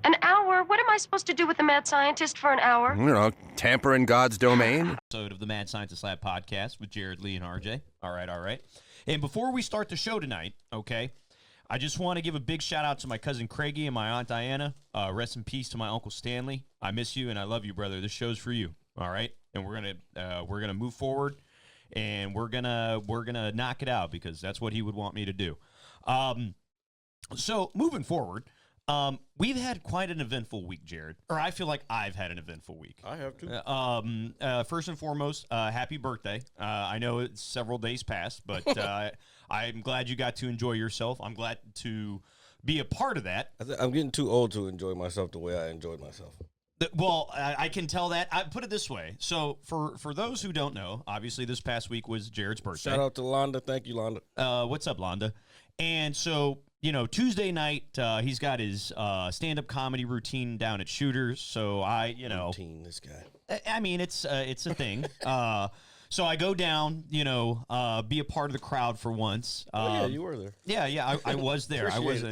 An hour? What am I supposed to do with the mad scientist for an hour? You know, tamper in God's domain. Episode of the Mad Scientist Lab podcast with Jared, Lee, and RJ. All right. And before we start the show tonight, okay, I just want to give a big shout out to my cousin Craigie and my aunt Diana. Rest in peace to my uncle Stanley. I miss you and I love you, brother. This show's for you. All right, and we're gonna move forward, and we're gonna knock it out because that's what he would want me to do. So moving forward. We've had quite an eventful week, Jared. Or I feel like I've had an eventful week. I have too. First and foremost, happy birthday. I know it's several days past, but I'm glad you got to enjoy yourself. I'm glad to be a part of that. I'm getting too old to enjoy myself the way I enjoyed myself. Well, I can tell that. I put it this way. So for those who don't know, obviously this past week was Jared's birthday. Shout out to Londa. Thank you, Londa. What's up, Londa? And so, you know, Tuesday night, he's got his stand-up comedy routine down at Shooters. So Routine, this guy. I mean, it's a thing. So I go down, be a part of the crowd for once. Yeah, you were there. Yeah, I was there. I was.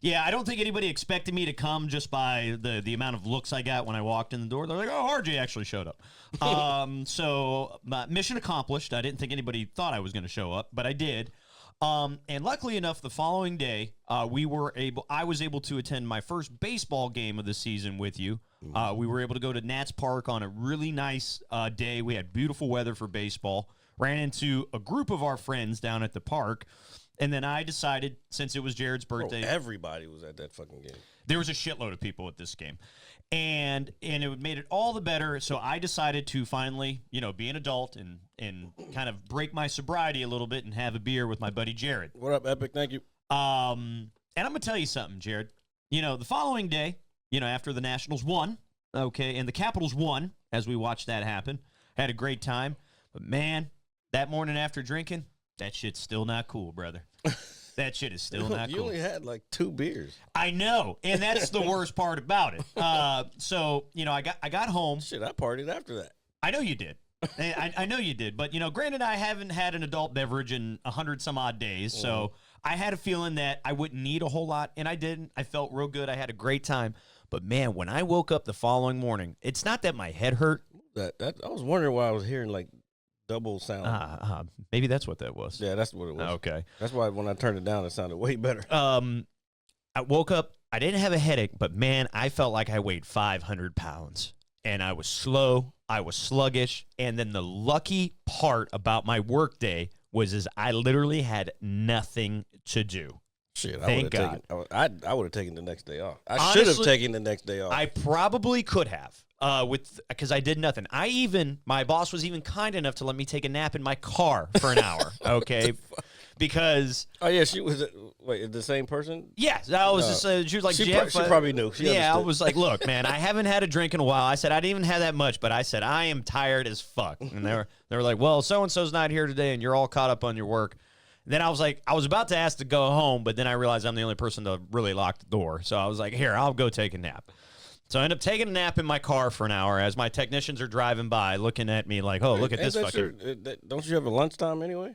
Yeah, I don't think anybody expected me to come just by the amount of looks I got when I walked in the door. They're like, "Oh, RJ actually showed up." So mission accomplished. I didn't think anybody thought I was going to show up, but I did. And luckily enough, the following day, I was able to attend my first baseball game of the season with you. We were able to go to Nats Park on a really nice day. We had beautiful weather for baseball. Ran into a group of our friends down at the park. And then I decided, since it was Jared's birthday. Everybody was at that fucking game. There was a shitload of people at this game. And it made it all the better. So I decided to finally, be an adult and kind of break my sobriety a little bit and have a beer with my buddy Jared. What up, Epic? Thank you. And I'm going to tell you something, Jared. The following day, after the Nationals won, okay, and the Capitals won, as we watched that happen, had a great time. But, man, that morning after drinking, that shit's still not cool, brother. That shit is still not cool. You only had like 2 beers. I know, and that's the worst part about it. So I got home. Shit, I partied after that. I know you did. I know you did. But granted, I haven't had an adult beverage in 100 some odd days, so I had a feeling that I wouldn't need a whole lot, and I didn't. I felt real good. I had a great time. But man, when I woke up the following morning, it's not that my head hurt. I was wondering why I was hearing like double sound. Maybe that's what that was. Yeah, that's what it was. Okay. That's why when I turned it down, it sounded way better. I woke up. I didn't have a headache, but man, I felt like I weighed 500 pounds. And I was slow. I was sluggish. And then the lucky part about my workday was I literally had nothing to do. Shit, Thank God. I would have taken the next day off. I should have taken the next day off. I probably could have. Because I did nothing. My boss was even kind enough to let me take a nap in my car for an hour. Okay, because she was. Wait, the same person? Yes, I was just. She was like, Jeff. She probably knew. She I understood. was like, look, man, I haven't had a drink in a while. I said I didn't even have that much, but I said I am tired as fuck. And they were like, well, so and so's not here today, and you're all caught up on your work. And then I was like, I was about to ask to go home, but then I realized I'm the only person to really lock the door. So I was like, here, I'll go take a nap. So I end up taking a nap in my car for an hour as my technicians are driving by looking at me like, oh, look at this fucking... Don't you have a lunchtime anyway?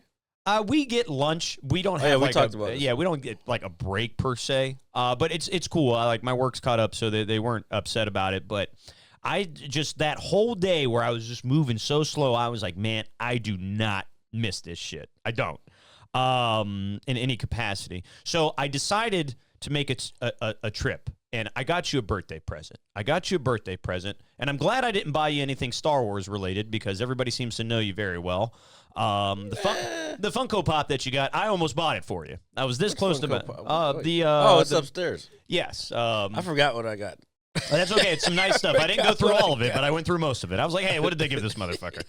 We get lunch. We don't have we don't get like a break per se. But it's cool. My work's caught up, so they weren't upset about it. But that whole day where I was just moving so slow, I was like, man, I do not miss this shit. I don't. In any capacity. So I decided to make it a trip. And I got you a birthday present. And I'm glad I didn't buy you anything Star Wars related because everybody seems to know you very well. The Funko Pop that you got, I almost bought it for you. I was this close to it's upstairs. Yes. I forgot what I got. That's okay. It's some nice stuff. I didn't go through all of it, but I went through most of it. I was like, hey, what did they give this motherfucker?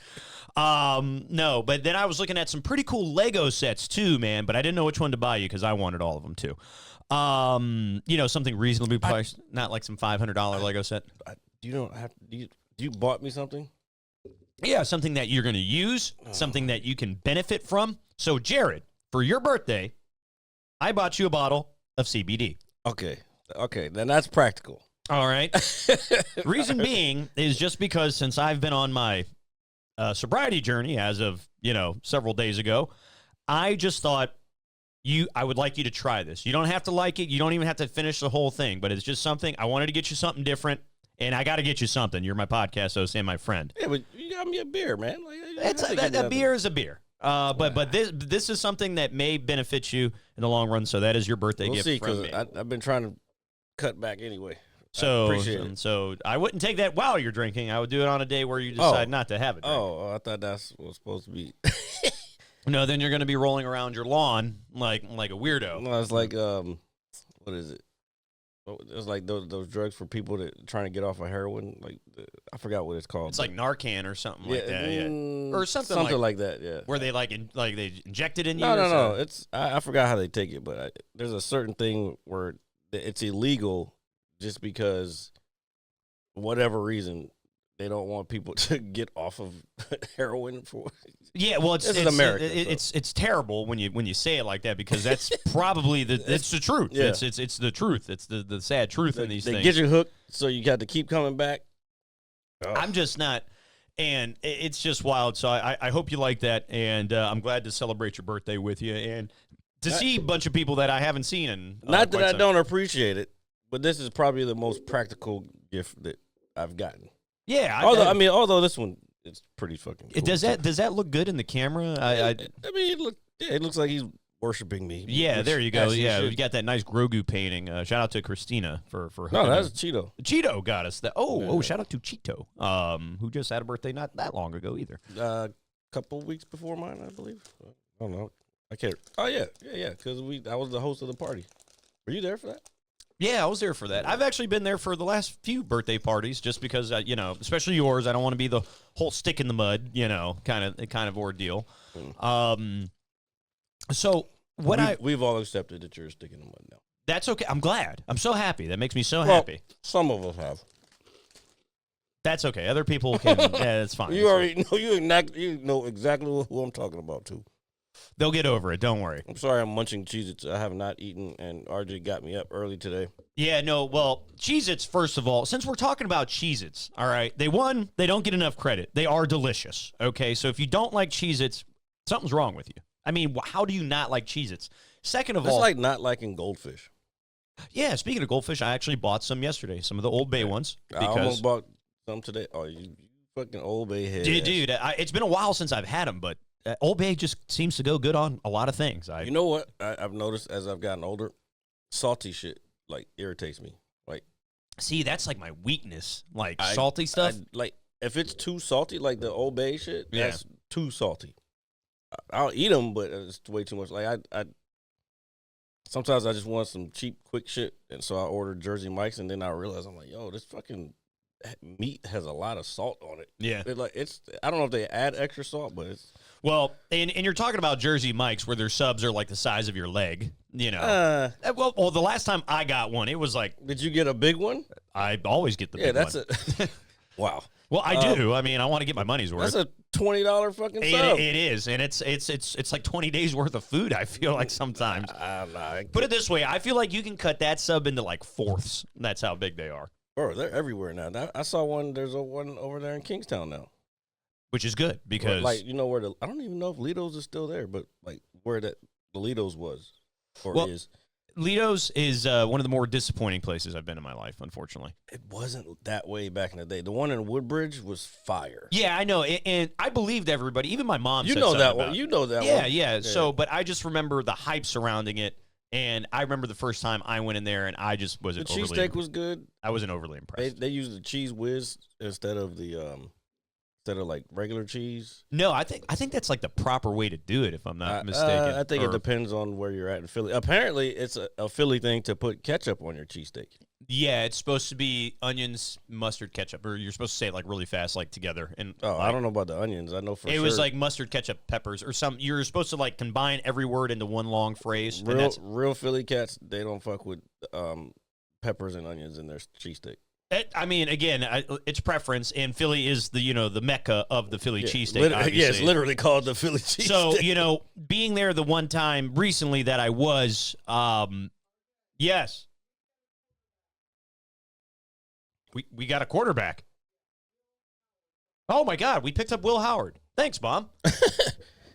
No, but then I was looking at some pretty cool Lego sets too, man, but I didn't know which one to buy you because I wanted all of them too. Something reasonably priced, not like some $500 Lego set. You bought me something? Yeah, something that you're going to use, something that you can benefit from. So, Jared, for your birthday, I bought you a bottle of CBD. Okay, then that's practical. All right. Reason being is just because since I've been on my sobriety journey as of, several days ago, I just thought, I would like you to try this. You don't have to like it. You don't even have to finish the whole thing, but it's just something. I wanted to get you something different, and I got to get you something. You're my podcast host and my friend. Yeah, but you got me a beer, man. A beer is a beer. But this is something that may benefit you in the long run, so that is your birthday gift from me. I've been trying to cut back anyway. So, appreciate it. So I wouldn't take that while you're drinking. I would do it on a day where you decide not to have it. Oh, I thought that's what was supposed to be. No, then you're going to be rolling around your lawn like a weirdo. No, it's like what is it? It's like those drugs for people that trying to get off of heroin. Like I forgot what it's called. It's like Narcan or something like that, yeah, or something like that, yeah. Where they they inject it in you. No. It's I forgot how they take it, but there's a certain thing where it's illegal just because whatever reason. They don't want people to get off of heroin for. Yeah, well, it's America. It's terrible when you say it like that because that's probably it's the truth. Yeah. It's the truth. It's the sad truth in these things. They get you hooked, so you got to keep coming back. Oh. I'm just not, and it's just wild. So I hope you like that, and I'm glad to celebrate your birthday with you and to see a bunch of people that I haven't seen. And not that I don't appreciate it, but this is probably the most practical gift that I've gotten. Yeah, although this one is pretty fucking cool. Does that look good in the camera? It looks like he's worshiping me. Yeah, there you go. Yeah, we got that nice Grogu painting. Shout out to Christina for no, that's Cheeto. Cheeto got us that. Oh, shout out to Cheeto, who just had a birthday not that long ago either. Couple weeks before mine, I believe. I don't know. I can't. Oh yeah, because I was the host of the party. Were you there for that? Yeah, I was there for that. I've actually been there for the last few birthday parties, just because especially yours. I don't want to be the whole stick in the mud, kind of ordeal. So we've all accepted that you're a stick in the mud now. That's okay. I'm glad. I'm so happy. That makes me so happy. Some of us have. That's okay. Other people can. Yeah, it's fine. You already know. You know exactly who I'm talking about too. They'll get over it. Don't worry. I'm sorry I'm munching Cheez-Its. I have not eaten, and RJ got me up early today. Yeah, no, well, Cheez-Its, first of all, since we're talking about Cheez-Its, all right, they don't get enough credit. They are delicious, okay? So if you don't like Cheez-Its, something's wrong with you. I mean, how do you not like Cheez-Its? Second of all... It's like not liking goldfish. Yeah, speaking of goldfish, I actually bought some yesterday, some of the Old Bay ones. I almost bought some today. Oh, you fucking Old Bay head. Dude, it's been a while since I've had them, but... Old Bay just seems to go good on a lot of things. You know what I've noticed as I've gotten older? Salty shit, irritates me. See, that's my weakness. Salty stuff? If it's too salty, like the Old Bay shit, that's too salty. I'll eat them, but it's way too much. Sometimes I just want some cheap, quick shit, and so I order Jersey Mike's, and then I realize, I'm like, yo, this fucking meat has a lot of salt on it. Yeah. I don't know if they add extra salt, but it's... Well, and you're talking about Jersey Mike's where their subs are the size of your leg, Well, the last time I got one, it was Did you get a big one? I always get the big one. Yeah, that's wow. Well, I do. I mean, I want to get my money's worth. That's a $20 fucking sub. It is, and it's like 20 days worth of food, I feel like sometimes. Put it this way, I feel like you can cut that sub into fourths. That's how big they are. Bro, they're everywhere now. I saw one. There's one over there in Kingstown now. Which is good because where I don't even know if Lido's is still there, but where the Lido's was is. Lido's is one of the more disappointing places I've been in my life, unfortunately. It wasn't that way back in the day. The one in Woodbridge was fire. Yeah, I know, and I believed everybody. Even my mom. You said know something that about one. it. You know that one. one. Yeah. So, but I just remember the hype surrounding it, and I remember the first time I went in there, and I just wasn't. The cheesesteak was good. I wasn't overly impressed. They used the cheese whiz instead of regular cheese. No, I think that's the proper way to do it, if I'm not mistaken. I think it depends on where you're at in Philly. Apparently, it's a Philly thing to put ketchup on your cheesesteak. Yeah, it's supposed to be onions, mustard, ketchup, or you're supposed to say it really fast, together. And I don't know about the onions. I know for sure. It was mustard, ketchup, peppers, or some. You're supposed to combine every word into one long phrase. Real Philly cats, they don't fuck with peppers and onions in their cheesesteak. I mean, again, it's preference, and Philly is the mecca of the Philly cheesesteak. It's literally called the Philly cheesesteak. So, being there the one time recently that I was, yes, we got a quarterback. Oh my God, we picked up Will Howard. Thanks, Mom.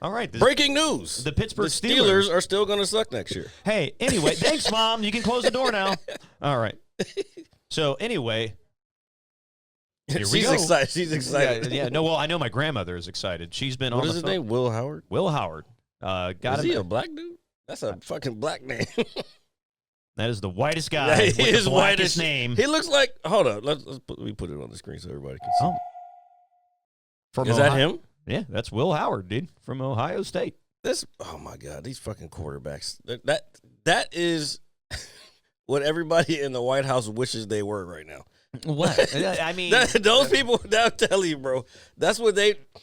All right. Breaking news. The Pittsburgh Steelers are still going to suck next year. Hey, anyway, thanks, Mom. You can close the door now. All right. So, anyway. She's excited. She's excited. Yeah. No, well, I know my grandmother is excited. She's been on the phone. What is his name? Will Howard? Will Howard. Is he a black dude? That's a fucking black name. That is the whitest guy with the blackest name. He looks like, hold on. Let me put it on the screen so everybody can see. Is that him? Yeah, that's Will Howard, dude, from Ohio State. Oh my God, these fucking quarterbacks. That is what everybody in the White House wishes they were right now. What? I mean, those people, I'll tell you, bro. That's what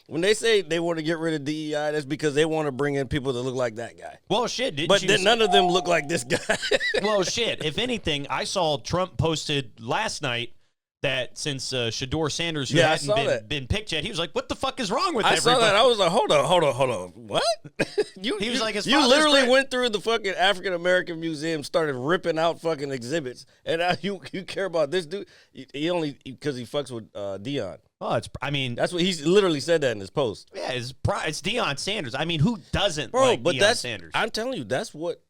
when they say they want to get rid of DEI, that's because they want to bring in people that look like that guy. Well, shit, but then none of them look like this guy. Well, shit. If anything, I saw Trump posted last night that since Shador Sanders, who hadn't been picked yet, he was like, "What the fuck is wrong with everybody?" I saw that. I was like, "Hold on, what?" He was like, "You literally went through the fucking African American Museum, started ripping out fucking exhibits, and now you care about this dude? He only because he fucks with Deion." Oh, that's what he's literally said that in his post. Yeah, it's Deion Sanders. I mean, who doesn't like Deion Sanders? I'm telling you, that's what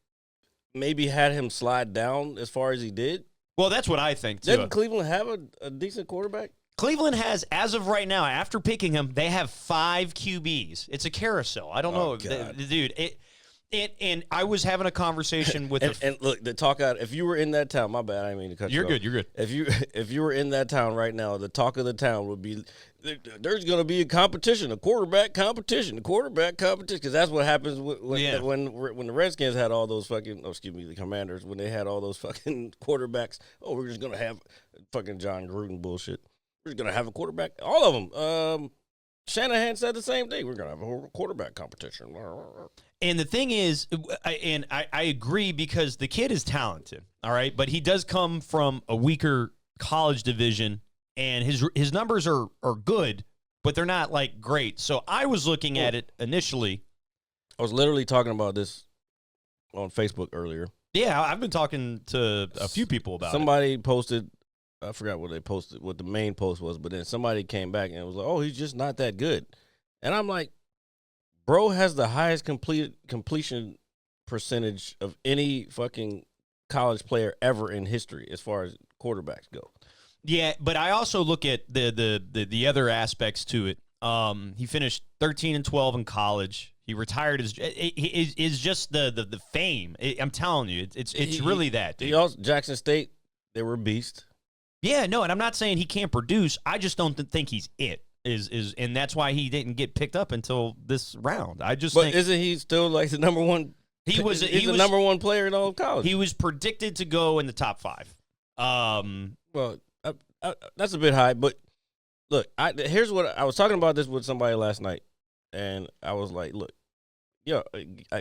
maybe had him slide down as far as he did. Well, that's what I think, too. Doesn't Cleveland have a decent quarterback? Cleveland has, as of right now, after picking him, they have 5 QBs. It's a carousel. I don't know. Dude, and I was having a conversation with and look, the talk out. If you were in that town, my bad, I didn't mean to cut you off. You're good. If you were in that town right now, the talk of the town would be there's going to be a competition, a quarterback competition, because that's what happens when the Redskins had all those fucking the Commanders when they had all those fucking quarterbacks. Oh, we're just going to have fucking John Gruden bullshit. We're just going to have a quarterback, all of them. Shanahan said the same thing. We're going to have a quarterback competition. And the thing is, I agree because the kid is talented, all right? But he does come from a weaker college division, and his numbers are good, but they're not, like, great. So I was looking at it initially. I was literally talking about this on Facebook earlier. Yeah, I've been talking to a few people about Somebody posted, I forgot what they posted, what the main post was, but then somebody came back and was like, oh, he's just not that good. And I'm like, bro has the highest completion percentage of any fucking college player ever in history as far as quarterbacks go. Yeah, but I also look at the other aspects to it. He finished 13-12 in college. He retired is just the fame. I'm telling you, it's really that. Dude. He also Jackson State, they were a beast. Yeah, no, and I'm not saying he can't produce. I just don't think he's it. And that's why he didn't get picked up until this round. But isn't he still like the number one? He was the number one player in all of college. He was predicted to go in the top 5. Well, that's a bit high, but look, here's what I was talking about this with somebody last night, and I was like, look,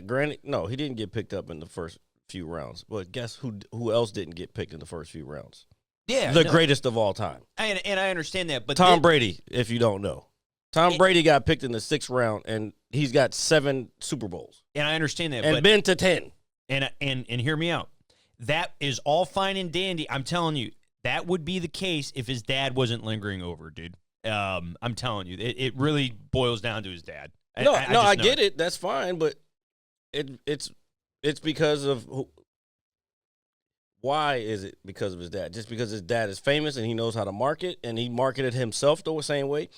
granted, no, he didn't get picked up in the first few rounds, but guess who else didn't get picked in the first few rounds? Yeah, the greatest of all time. And I understand that, but Tom Brady, if you don't know. Tom Brady got picked in the 6th round, and he's got 7 Super Bowls. And I understand that. And been to 10. And hear me out. That is all fine and dandy. I'm telling you, that would be the case if his dad wasn't lingering over, dude. I'm telling you, it really boils down to his dad. I get it. That's fine, but it's because of why is it because of his dad? Just because his dad is famous and he knows how to market, and he marketed himself the same way.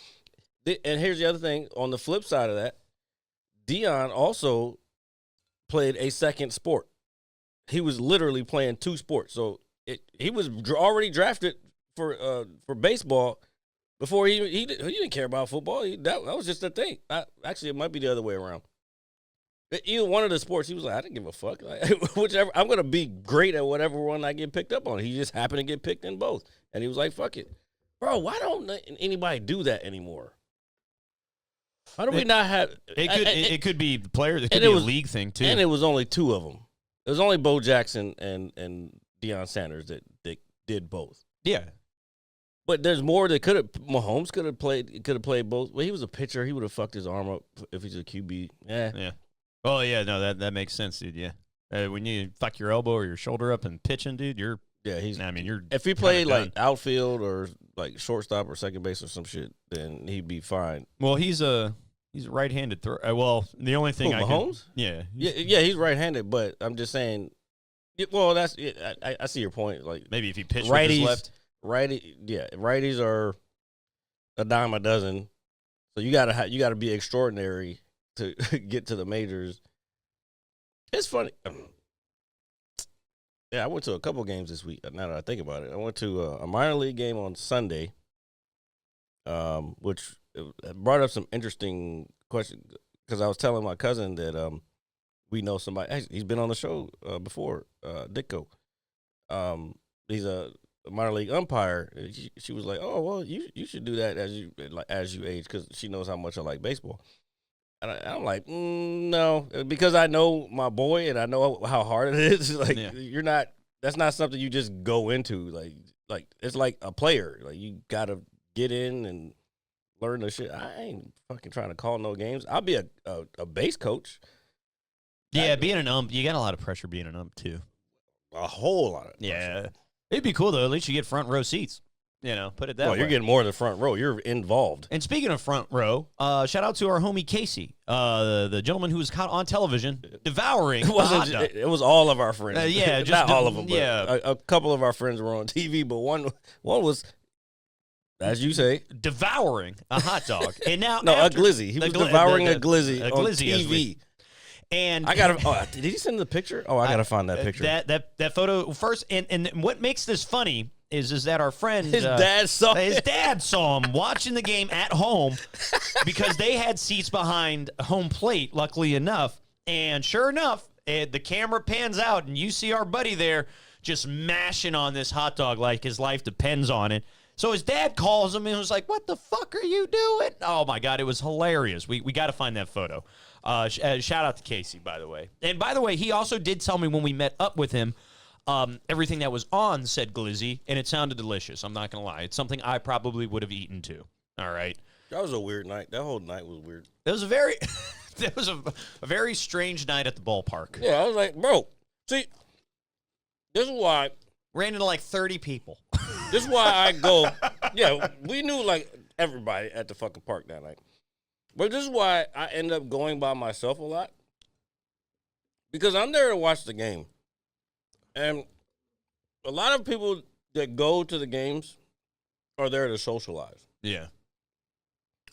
And here's the other thing. On the flip side of that, Deion also played a second sport. He was literally playing 2 sports. So he was already drafted for baseball before he didn't care about football. That was just a thing. Actually, it might be the other way around. Either one of the sports, he was like, I didn't give a fuck. Like, whichever, I'm going to be great at whatever one I get picked up on. He just happened to get picked in both. And he was like, fuck it. Bro, why don't anybody do that anymore? Why do we not have... It could be the players. It could be a league thing, too. And it was only 2 of them. It was only Bo Jackson and Deion Sanders that did both. Yeah. But there's more that could have... Mahomes could have played both. Well, he was a pitcher. He would have fucked his arm up if he's a QB. Yeah. Oh, yeah, no, that makes sense, dude, yeah. When you fuck your elbow or your shoulder up and pitching, dude, you're if he played like outfield or like shortstop or second base or some shit, then he'd be fine. Well, he's He's a right-handed thrower. Well, the only thing Mahomes? Yeah, he's right-handed, but I'm just saying. Well, I see your point. Like maybe if he pitched righties, with his left. Righties are a dime a dozen. So you gotta be extraordinary to get to the majors. It's funny. Yeah, I went to a couple games this week. Now that I think about it, I went to a minor league game on Sunday, which brought up some interesting questions because I was telling my cousin that we know somebody. He's been on the show before, Ditko. He's a minor league umpire. She was like, "Oh, well, you should do that as you age," because she knows how much I like baseball. And I'm like, no, because I know my boy and I know how hard it is. Like, you're not. That's not something you just go into. Like it's like a player. Like you gotta get in and learn the shit. I ain't fucking trying to call no games. I'll be a base coach. Yeah, being an ump, you got a lot of pressure being an ump too. A whole lot of pressure. Yeah, it'd be cool though. At least you get front row seats. Put it that way. Well, you're getting more of the front row. You're involved. And speaking of front row, shout out to our homie Casey, the gentleman who was caught on television devouring a hot dog. It was all of our friends. Not all of them. But yeah, a couple of our friends were on TV, but one was, as you say, devouring a hot dog. And now, a glizzy. He was devouring a glizzy on TV. And I gotta. Oh, did he send the picture? Oh, I gotta find that picture. That photo first. And what makes this funny is that our friend his dad saw him watching the game at home because they had seats behind home plate, luckily enough. And sure enough, the camera pans out and you see our buddy there just mashing on this hot dog like his life depends on it. So his dad calls him and was like, "What the fuck are you doing?" Oh my God, it was hilarious. We got to find that photo. Shout out to Casey, by the way. And by the way, he also did tell me when we met up with him, everything that was on said glizzy, and it sounded delicious. I'm not going to lie. It's something I probably would have eaten too. All right. That was a weird night. That whole night was weird. It was a very strange night at the ballpark. Yeah, I was like, bro, see, this is why. Ran into like 30 people. This is why I go. Yeah, we knew like everybody at the fucking park that night. But this is why I end up going by myself a lot. Because I'm there to watch the game. And a lot of people that go to the games are there to socialize. Yeah.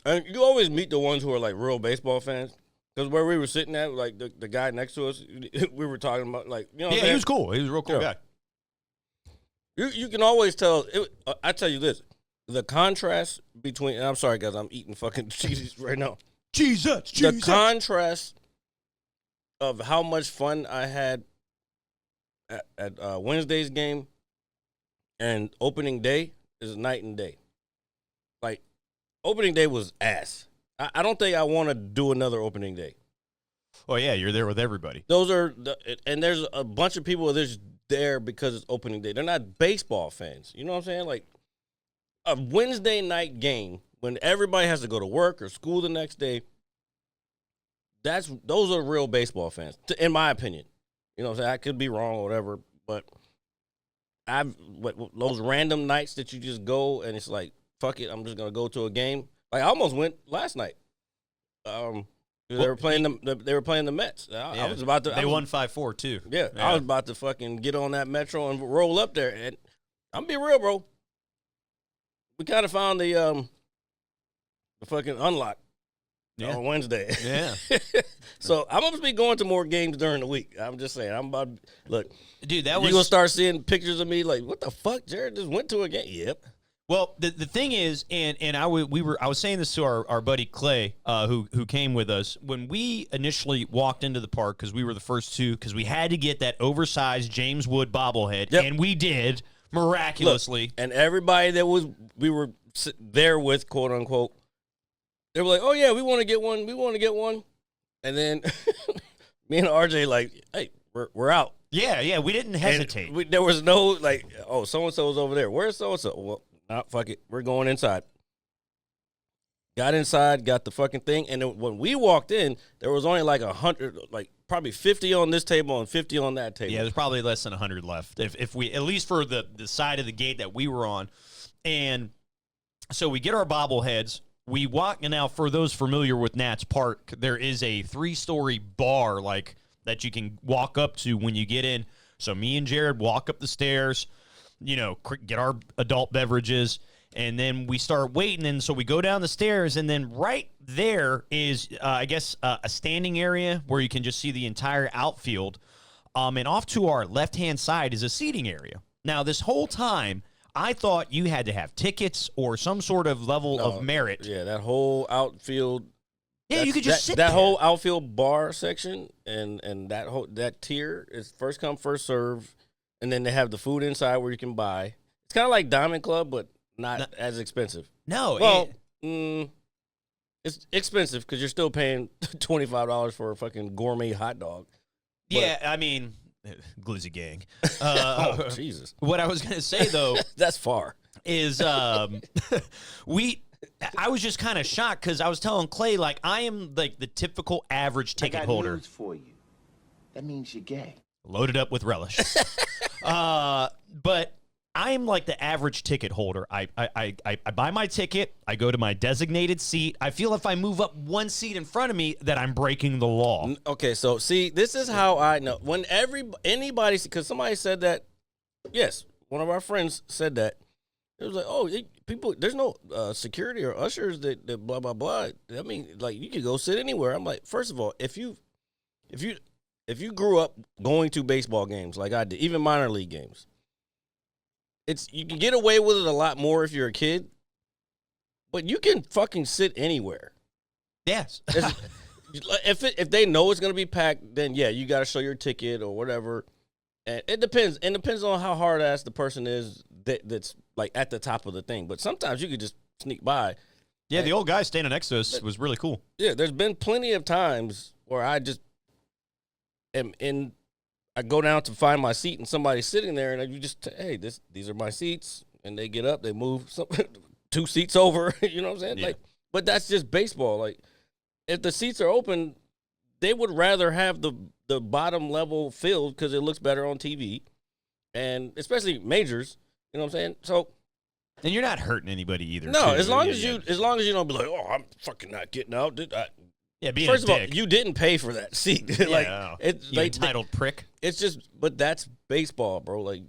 And you always meet the ones who are like real baseball fans. Because where we were sitting at, like the guy next to us, we were talking about like, you know what I'm saying? He was cool. He was a real cool guy. You can always tell. I tell you this. The contrast between, and I'm sorry, guys, I'm eating fucking cheese right now. Jesus. The contrast of how much fun I had at Wednesday's game and opening day is night and day. Like, opening day was ass. I don't think I want to do another opening day. Oh, yeah, you're there with everybody. And there's a bunch of people that's there because it's opening day. They're not baseball fans. You know what I'm saying? Like, a Wednesday night game when everybody has to go to work or school the next day, those are real baseball fans, in my opinion. You know what I'm saying? I could be wrong or whatever, but those random nights that you just go and it's like, fuck it, I'm just going to go to a game. Like, I almost went last night. They were playing the Mets. I was about to. They won 5-4 too. Yeah, I was about to fucking get on that Metro and roll up there. And I'm be real, bro. We kind of found the fucking unlock on Wednesday. Yeah. So I'm gonna be going to more games during the week. I'm just saying. I'm about look, dude. You gonna start seeing pictures of me like, what the fuck? Jared just went to a game. Yep. Well, the thing is, and I was saying this to our buddy Clay, who came with us when we initially walked into the park because we were the first two because we had to get that oversized James Wood bobblehead, and we did miraculously. Look, and everybody that we were there with, quote unquote, they were like, "Oh yeah, we want to get one. We want to get one," and then me and RJ like, "Hey, we're out." Yeah, we didn't hesitate. There was no like, "Oh, so and so was over there. Where's so and so?" Well. Fuck it. We're going inside. Got inside, got the fucking thing. And then when we walked in, there was only like 100, like probably 50 on this table and 50 on that table. Yeah, there's probably less than 100 left. If we, at least for the side of the gate that we were on. And so we get our bobbleheads. we walk, and now for those familiar with Nats Park, there is a 3-story bar like that you can walk up to when you get in. So me and Jared walk up the stairs, get our adult beverages, and then we start waiting. And so we go down the stairs, and then right there is, a standing area where you can just see the entire outfield. And off to our left-hand side is a seating area. Now, this whole time, I thought you had to have tickets or some sort of level of merit. Yeah, that whole outfield. Yeah, you could just sit there. That whole outfield bar section and that tier is first come, first serve. And then they have the food inside where you can buy. It's kind of like Diamond Club, but not as expensive. No. Well, it's expensive because you're still paying $25 for a fucking gourmet hot dog. Yeah, I mean, Glizzy Gang. Oh, Jesus. What I was going to say, though. That's far. Is I was just kind of shocked because I was telling Clay, like, I am like the typical average ticket holder. News for you. That means you're gay. Loaded up with relish. But I am like the average ticket holder. I buy my ticket. I go to my designated seat. I feel if I move up one seat in front of me that I'm breaking the law. Okay, so see, this is how I know. When anybody, because somebody said that, yes, one of our friends said that. It was like, oh, people, there's no security or ushers that blah, blah, blah. I mean, like, you could go sit anywhere. I'm like, first of all, if you grew up going to baseball games like I did, even minor league games, you can get away with it a lot more if you're a kid, but you can fucking sit anywhere. Yes. If they know it's going to be packed, then, yeah, you got to show your ticket or whatever. And it depends. And it depends on how hard-ass the person is that's, like, at the top of the thing. But sometimes you could just sneak by. Yeah, the old guy standing next to us was really cool. Yeah, there's been plenty of times where I just I go down to find my seat, and somebody's sitting there, and you just, hey, these are my seats. And they get up, they move 2 seats over. You know what I'm saying? Yeah. Like, but that's just baseball. Like, if the seats are open, they would rather have the bottom level filled because it looks better on TV, and especially majors. You know what I'm saying? So, and you're not hurting anybody either. No, too. as long as you don't be like, oh, I'm fucking not getting out. Yeah, being first a of dick. all, you didn't pay for that seat. It's you entitled prick. It's just, but that's baseball, bro. Like,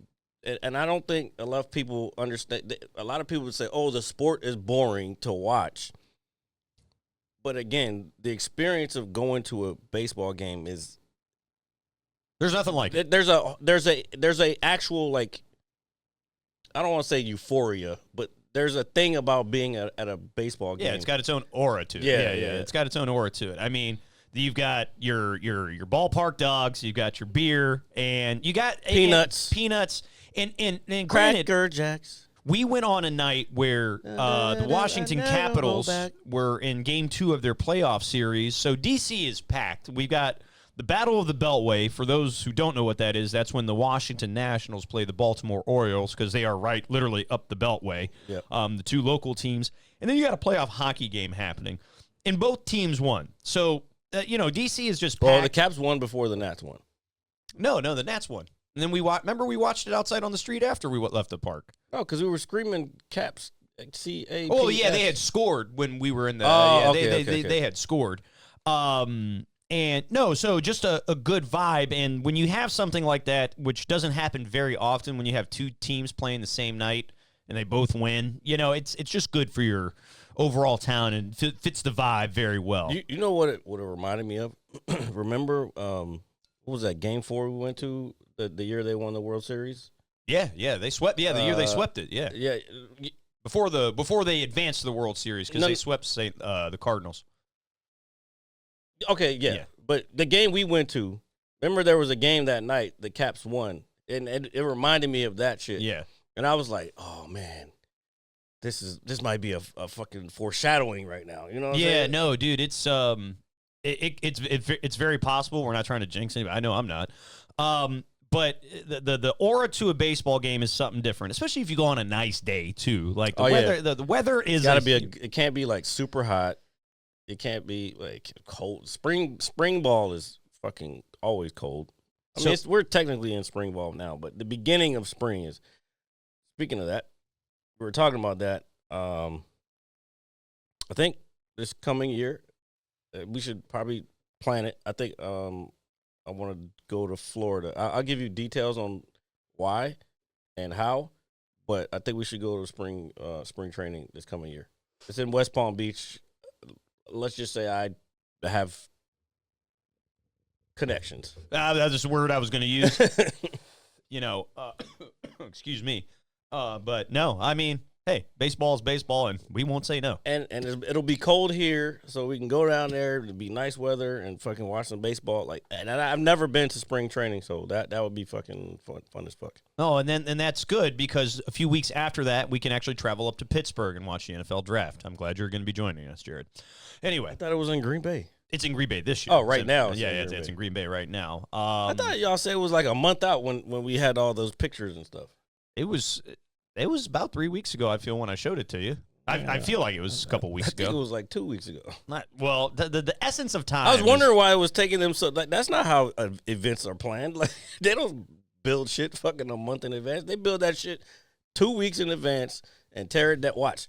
and I don't think a lot of people understand. A lot of people would say, "Oh, the sport is boring to watch." But again, the experience of going to a baseball game is there's nothing like it. There's a actual, like, I don't want to say euphoria, but there's a thing about being at a baseball game. Yeah, it's got its own aura to it. Yeah. It's got its own aura to it. I mean, you've got your ballpark dogs, you've got your beer, and you got peanuts, and Cracker Jacks. We went on a night where the Washington Capitals were in Game 2 of their playoff series, so DC is packed. We've got the Battle of the Beltway. For those who don't know what that is, that's when the Washington Nationals play the Baltimore Orioles because they are literally up the Beltway, yep. The two local teams. And then you got a playoff hockey game happening, and both teams won. So, DC is just packed. Well, the Caps won before the Nats won. No, the Nats won. And then we watched it outside on the street after we left the park. Oh, because we were screaming Caps. C-A-P-S. Oh, yeah, they had scored when we were in the they had scored. So just a good vibe. And when you have something like that, which doesn't happen very often, when you have two teams playing the same night and they both win, it's just good for your overall town and fits the vibe very well. You know what it reminded me of? Remember, what was that, Game 4 we went to the year they won the World Series? Yeah, they swept. Yeah, the year they swept it. Yeah. Before they advanced to the World Series because they swept the Cardinals. Okay, yeah. But the game we went to, remember there was a game that night the Caps won, and it reminded me of that shit. Yeah. And I was like, oh, man, this might be a fucking foreshadowing right now. You know what I'm saying? No, dude, it's very possible. We're not trying to jinx anybody. I know I'm not. But the aura to a baseball game is something different, especially if you go on a nice day too. Like the weather, yeah. the weather is it can't be like super hot. It can't be like cold. Spring ball is fucking always cold. I mean, we're technically in spring ball now, but the beginning of spring is. Speaking of that, we were talking about that. I think this coming year, we should probably plan it. I think I want to go to Florida. I'll give you details on why and how, but I think we should go to spring training this coming year. It's in West Palm Beach. Let's just say I have connections. That's the word I was going to use. Excuse me. But no, I mean, hey, baseball is baseball, and we won't say no. And it'll be cold here, so we can go down there. It'll be nice weather and fucking watch some baseball. And I've never been to spring training, so that would be fucking fun as fuck. Oh, and that's good because a few weeks after that, we can actually travel up to Pittsburgh and watch the NFL draft. I'm glad you're going to be joining us, Jared. Anyway, I thought it was in Green Bay. It's in Green Bay this year. Oh, right now. It's in Green Bay right now. I thought y'all said it was like a month out when we had all those pictures and stuff. It was about 3 weeks ago, I feel, when I showed it to you. I feel like it was a couple weeks ago. I think it was like 2 weeks ago. The essence of time. I was wondering why it was taking them so. That's not how events are planned. Like, they don't build shit fucking a month in advance. They build that shit 2 weeks in advance and tear it. That watch.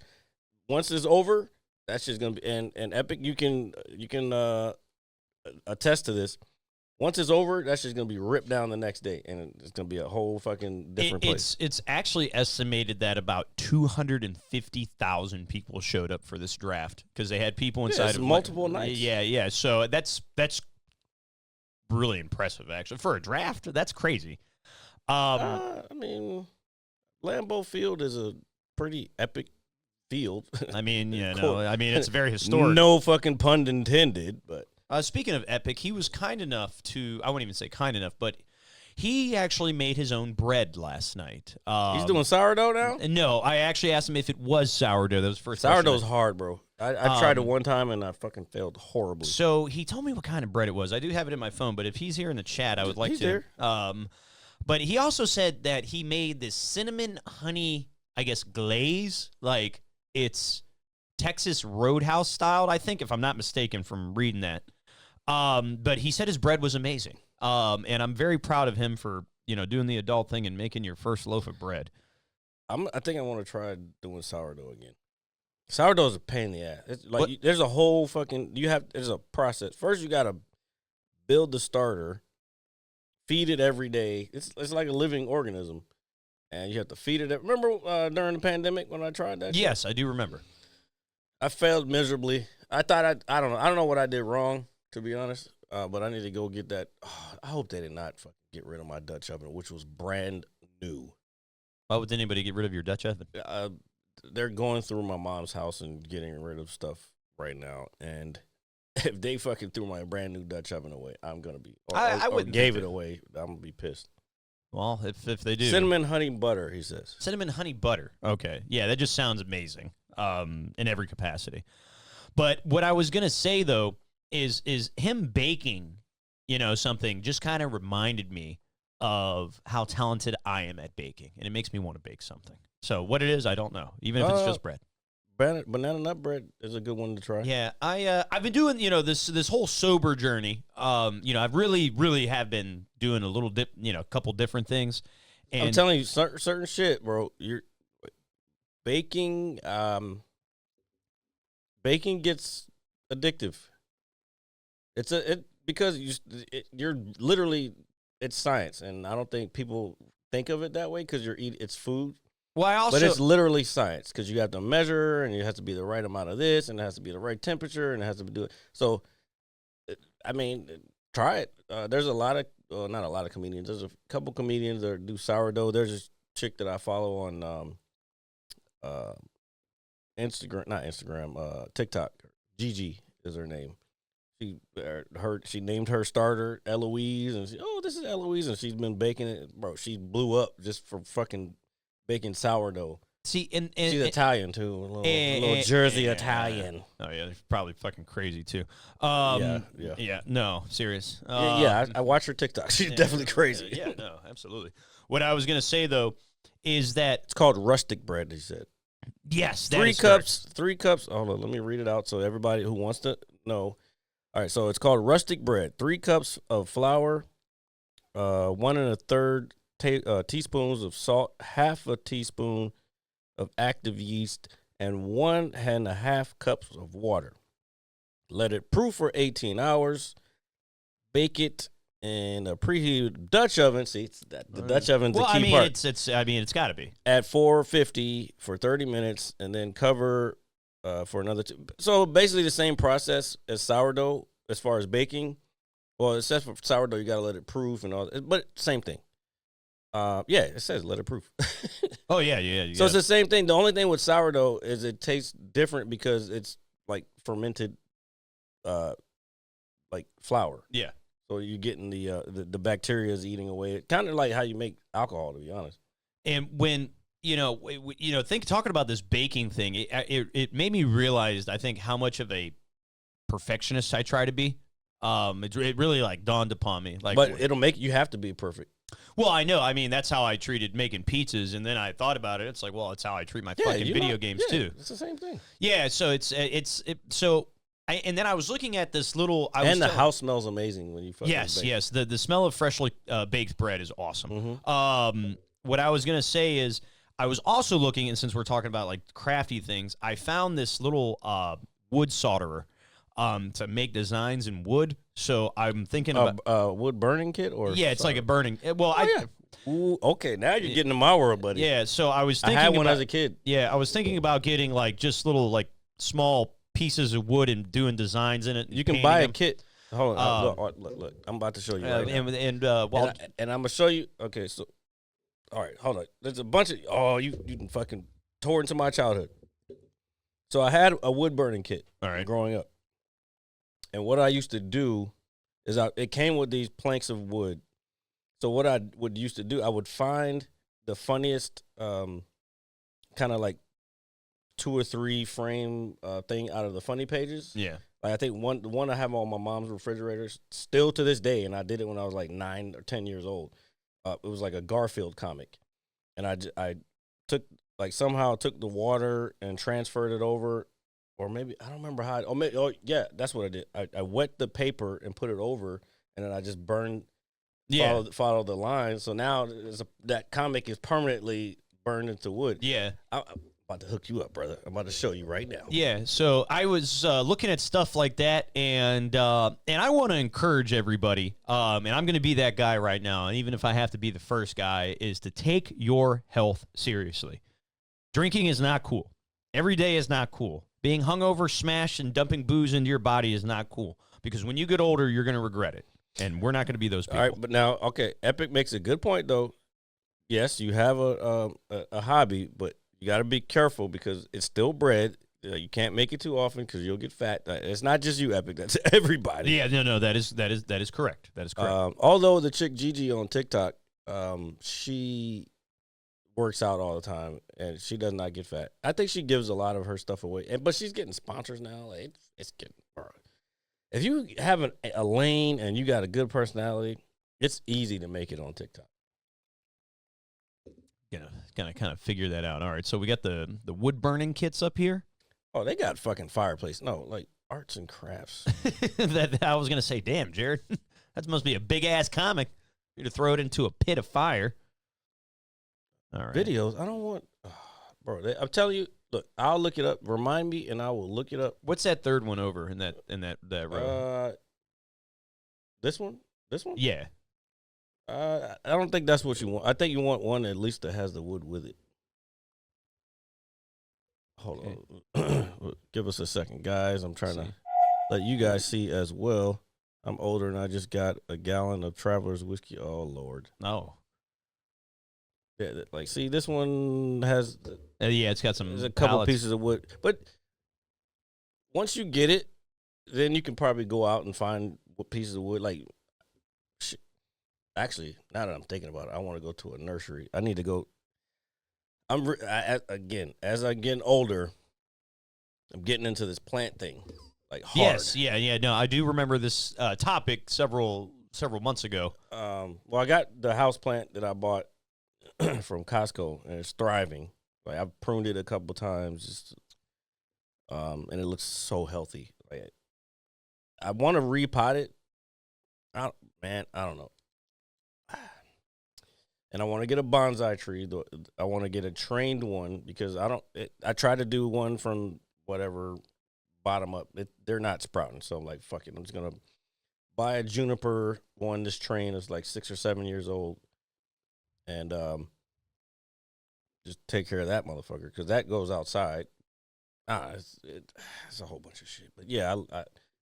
Once it's over, that's just gonna be and Epic. You can attest to this. Once it's over, that's just going to be ripped down the next day, and it's going to be a whole fucking different place. It's actually estimated that about 250,000 people showed up for this draft because they had people inside of multiple nights. Yeah. So that's really impressive, actually. For a draft, that's crazy. I mean, Lambeau Field is a pretty epic field. I mean, it's very historic. No fucking pun intended, but. Speaking of Epic, he was kind enough to, I wouldn't even say kind enough, but he actually made his own bread last night. He's doing sourdough now? No, I actually asked him if it was sourdough. That was the first Sourdough's hard, bro. I tried it one time, and I fucking failed horribly. So he told me what kind of bread it was. I do have it in my phone, but if he's here in the chat, I would like to. Here. But he also said that he made this cinnamon honey, I guess, glaze. Like, it's Texas Roadhouse styled, I think, if I'm not mistaken from reading that. But he said his bread was amazing. And I'm very proud of him for, doing the adult thing and making your first loaf of bread. I think I want to try doing sourdough again. Sourdough is a pain in the ass. It's like there's a whole fucking there's a process. First, you got to build the starter, feed it every day. It's like a living organism, and you have to feed it. Remember during the pandemic when I tried that? Yes, I do remember. I failed miserably. I thought I don't know what I did wrong, to be honest. But I need to go get that. Oh, I hope they did not fucking get rid of my Dutch oven, which was brand new. Why would anybody get rid of your Dutch oven? They're going through my mom's house and getting rid of stuff right now. And if they fucking threw my brand new Dutch oven away, I'm going to be. I wouldn't gave it away. I'm going to be pissed. Well, if they do. Cinnamon honey butter, he says. Cinnamon honey butter. Okay. Yeah, that just sounds amazing in every capacity. But what I was going to say, though, is him baking, something just kind of reminded me of how talented I am at baking. And it makes me want to bake something. So what it is, I don't know, even if it's just bread. Banana nut bread is a good one to try. Yeah, I've been doing, this whole sober journey. I've really have been doing a couple different things. And I'm telling you, certain shit, bro. You're baking. Baking gets addictive. Because you're literally, it's science, and I don't think people think of it that way because it's food. Well, but it's literally science because you have to measure, and it has to be the right amount of this, and it has to be the right temperature, and it has to be doing. So, I mean, try it. There's a lot of, not a lot of comedians. There's a couple comedians that do sourdough. There's this chick that I follow on TikTok. Gigi is her name. She named her starter Eloise, and this is Eloise, and she's been baking it, bro. She blew up just for fucking baking sourdough. See, and she's Italian too, a little Jersey Italian. Oh yeah, they're probably fucking crazy too. Yeah. No, serious. I watch her TikTok. She's definitely crazy. Yeah, no, absolutely. What I was gonna say though is that it's called rustic bread. He said. Yes, 3 cups. 3 cups. Hold on, let me read it out so everybody who wants to know. All right, so it's called rustic bread. 3 cups of flour, 1 1/3 teaspoons of salt, 1/2 teaspoon of active yeast, and 1.5 cups of water. Let it proof for 18 hours. Bake it in a preheated Dutch oven. See, the Dutch oven's the key part. It's got to be at 450 for 30 minutes, and then cover for another 2. So basically the same process as sourdough as far as baking. Well, except for sourdough, you got to let it proof and all that, but same thing. Yeah, it says let it proof. Oh, yeah. So it's the same thing. The only thing with sourdough is it tastes different because it's like fermented like flour. Yeah. So you're getting the bacteria is eating away. Kind of like how you make alcohol, to be honest. And when talking about this baking thing, it made me realize, I think, how much of a perfectionist I try to be. It really like dawned upon me. Like, but you have to be perfect. Well, I know. I mean, that's how I treated making pizzas, and then I thought about it. It's like, well, it's how I treat my fucking video games too. It's the same thing. Yeah. So and then I was looking at this little. The house smells amazing when you fucking bake. Yes. The smell of freshly baked bread is awesome. Mm-hmm. What I was gonna say is, I was also looking, and since we're talking about like crafty things, I found this little wood solderer to make designs in wood. So I'm thinking about wood burning kit, or it's like a burning. Well, Ooh, okay, now you're getting in my world, buddy. Yeah. So I was thinking I had one as a kid. Yeah, I was thinking about getting like just little like small pieces of wood and doing designs in it. You can buy a kit. Hold on, look. I'm about to show you right now. And I'm gonna show you. Okay, so all right, hold on. There's a bunch of you fucking tore into my childhood. So I had a wood burning kit. All right. Growing up, and what I used to do is it came with these planks of wood. So what I would used to do, I would find the funniest kind of like 2 or 3 frame thing out of the funny pages. Yeah. Like I think the one I have on my mom's refrigerator still to this day, and I did it when I was like 9 or 10 years old. It was like a Garfield comic, and I somehow took the water and transferred it over, or maybe I don't remember how. Yeah, that's what I did. I wet the paper and put it over, and then I just burned. Yeah. Follow the line. So now that comic is permanently burned into wood. Yeah. I'm about to hook you up, brother. I'm about to show you right now. Yeah. So I was looking at stuff like that, and I want to encourage everybody, and I'm going to be that guy right now, and even if I have to be the first guy, is to take your health seriously. Drinking is not cool. Every day is not cool. Being hungover, smashed, and dumping booze into your body is not cool, because when you get older, you're going to regret it. And we're not going to be those people. All right, but now, okay, Epic makes a good point, though. Yes, you have a hobby, but you got to be careful because it's still bread. You can't make it too often because you'll get fat. It's not just you, Epic. That's everybody. Yeah, no, that is correct. That is correct. Although the chick Gigi on TikTok, she works out all the time and she does not get fat. I think she gives a lot of her stuff away, but she's getting sponsors now. Like, it's getting. If you have a lane and you got a good personality, it's easy to make it on TikTok. Gonna kind of figure that out. All right, so we got the wood burning kits up here. Oh, they got fucking fireplace. No, like arts and crafts. That I was gonna say, damn, Jared, that must be a big ass comic. You to throw it into a pit of fire. All right. Videos. I don't want, bro. I'm telling you. Look, I'll look it up. Remind me, and I will look it up. What's that third one over in that row? This one. Yeah. I don't think that's what you want. I think you want one at least that has the wood with it. Hold on. Give us a second, guys. I'm trying to let you guys see as well. I'm older, and I just got a gallon of Traveler's whiskey. Oh, Lord. Oh. Yeah, like, see, this one has... it's got some... There's a couple pieces of wood. But once you get it, then you can probably go out and find pieces of wood. Like, actually, now that I'm thinking about it, I want to go to a nursery. I need to go... Again, as I'm getting older, I'm getting into this plant thing, like hard. Yes, yeah. No, I do remember this topic several months ago. Well, I got the house plant that I bought from Costco, and it's thriving. Like, I've pruned it a couple times, just, and it looks so healthy. Like, I want to repot it. I don't know. and I want to get a bonsai tree. I want to get a trained one because I tried to do one from whatever bottom up. They're not sprouting, so I'm like, fuck it. I'm just gonna buy a juniper one. This train is like 6 or 7 years old, and just take care of that motherfucker because that goes outside. It's a whole bunch of shit. But yeah,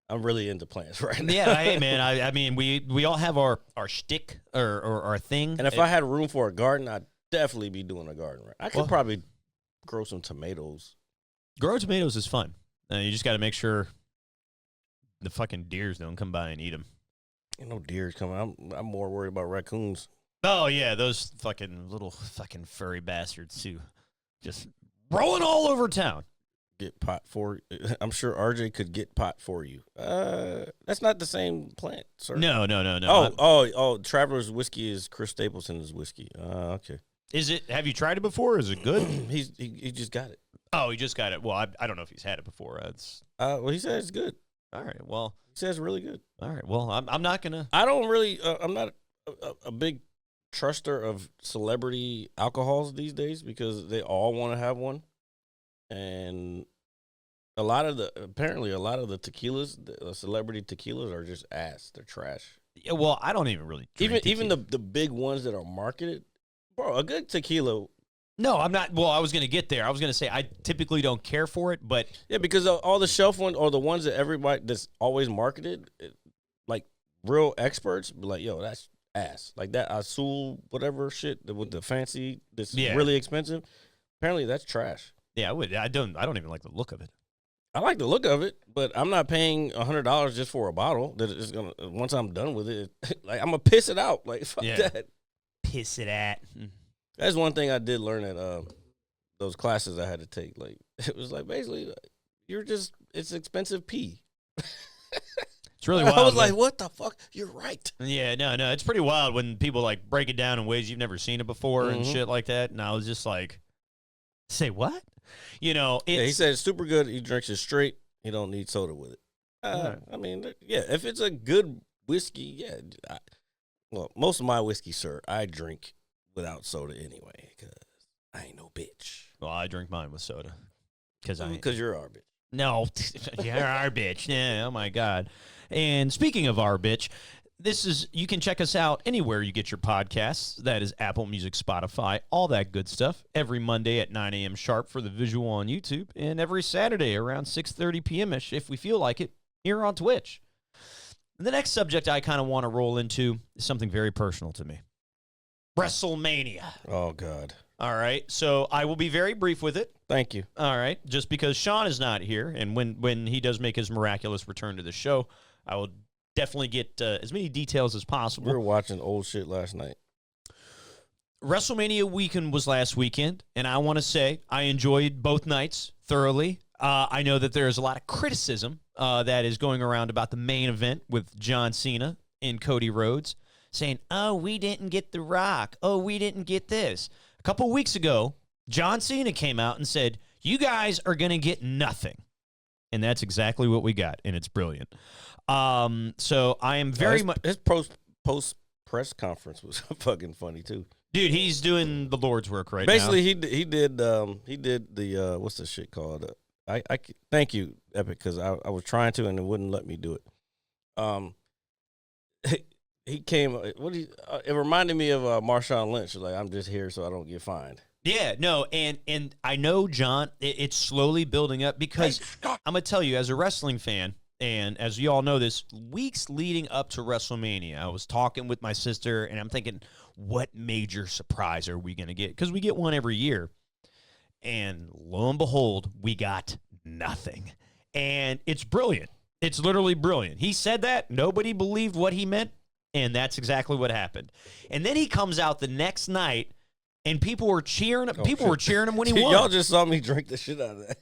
I'm really into plants right now. Yeah, hey man. I mean, we all have our shtick or our thing. And if I had room for a garden, I'd definitely be doing a garden. Right? I could probably grow some tomatoes. Growing tomatoes is fun. You just got to make sure the fucking deers don't come by and eat them. Ain't no deers coming. I'm more worried about raccoons. Oh yeah, those fucking little fucking furry bastards too, just rolling all over town. Get pot for. I'm sure RJ could get pot for you. That's not the same plant, sir. No. Oh. Traveler's whiskey is Chris Stapleton's whiskey. Okay. Is it? Have you tried it before? Is it good? he just got it. Oh, he just got it. Well, I don't know if he's had it before. Well, he said it's good. All right. Well, he says it's really good. All right. Well, I'm not gonna. I don't really. I'm not a big truster of celebrity alcohols these days because they all want to have one. And apparently a lot of the tequilas, the celebrity tequilas are just ass. They're trash. Yeah, well, I don't even really drink even the big ones that are marketed. Bro, a good tequila. No, I'm not. Well, I was going to get there. I was going to say I typically don't care for it, but yeah, because all the shelf ones or the ones that everybody that's always marketed, like real experts, be like, yo, that's ass. Like that Azul whatever shit with the fancy that's really expensive. Apparently, that's trash. Yeah, I don't even like the look of it. I like the look of it, but I'm not paying $100 just for a bottle that is gonna. Once I'm done with it, like I'm gonna piss it out. Like fuck that. Piss it at. That's one thing I did learn at those classes I had to take. Like it was like basically it's expensive pee. It's really wild. I was like, what the fuck? You're right. Yeah, no, it's pretty wild when people like break it down in ways you've never seen it before and shit like that. And I was just like, say what? You know, he said it's super good. He drinks it straight. He don't need soda with it. I mean, yeah, if it's a good whiskey, yeah. Well, most of my whiskey, sir, I drink without soda anyway because I ain't no bitch. Well, I drink mine with soda because you're our bitch. No, you're our bitch. Yeah, oh my God. And speaking of our bitch, you can check us out anywhere you get your podcasts. That is Apple Music, Spotify, all that good stuff. Every Monday at 9 a.m. sharp for the visual on YouTube, and every Saturday around 6:30 p.m.-ish, if we feel like it, here on Twitch. The next subject I kind of want to roll into is something very personal to me. WrestleMania. Oh, God. All right, so I will be very brief with it. Thank you. All right, just because Sean is not here, and when he does make his miraculous return to the show, I will definitely get as many details as possible. We were watching old shit last night. WrestleMania weekend was last weekend, and I want to say I enjoyed both nights thoroughly. I know that there is a lot of criticism that is going around about the main event with John Cena and Cody Rhodes, saying, oh, we didn't get The Rock. Oh, we didn't get this. A couple of weeks ago, John Cena came out and said, you guys are going to get nothing. And that's exactly what we got, and it's brilliant. So I am very much. His post press conference was fucking funny too, dude. He's doing the Lord's work right Basically, now. he did the what's the shit called? I thank you, Epic, because I was trying to and it wouldn't let me do it. He came. It reminded me of Marshawn Lynch. Like, I'm just here so I don't get fined. Yeah, no, and I know, John, it's slowly building up because I'm gonna tell you, as a wrestling fan. And as you all know this, weeks leading up to WrestleMania, I was talking with my sister, and I'm thinking, what major surprise are we going to get? Because we get one every year. And lo and behold, we got nothing. And it's brilliant. It's literally brilliant. He said that. Nobody believed what he meant, and that's exactly what happened. And then he comes out the next night, and people were cheering him. People were cheering him when he won. Y'all just saw me drink the shit out of that.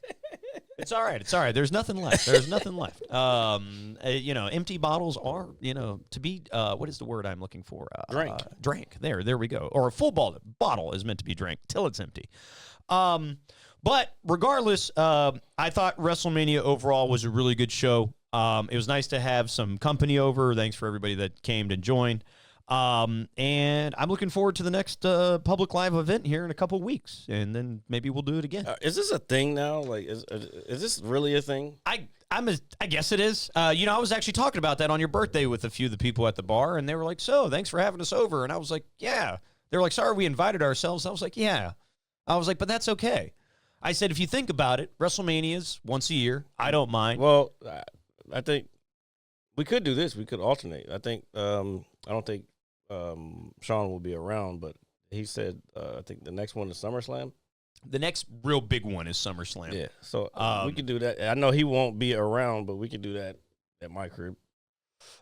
It's all right. It's all right. There's nothing left. There's nothing left. Empty bottles are, to be, what is the word I'm looking for? Drank. There we go. Or a full bottle is meant to be drank till it's empty. But regardless, I thought WrestleMania overall was a really good show. It was nice to have some company over. Thanks for everybody that came and joined. And I'm looking forward to the next public live event here in a couple weeks, and then maybe we'll do it again. Is this a thing now? Like, is this really a thing? I guess it is. You know, I was actually talking about that on your birthday with a few of the people at the bar, and they were like, "So, thanks for having us over." And I was like, "Yeah." They were like, "Sorry, we invited ourselves." I was like, "Yeah." I was like, "But that's okay." I said, "If you think about it, WrestleMania's once a year. I don't mind." Well, I think we could do this. We could alternate. I think I don't think Sean will be around, but he said I think the next one is SummerSlam. The next real big one is SummerSlam. Yeah, so we could do that. I know he won't be around, but we could do that at my crib.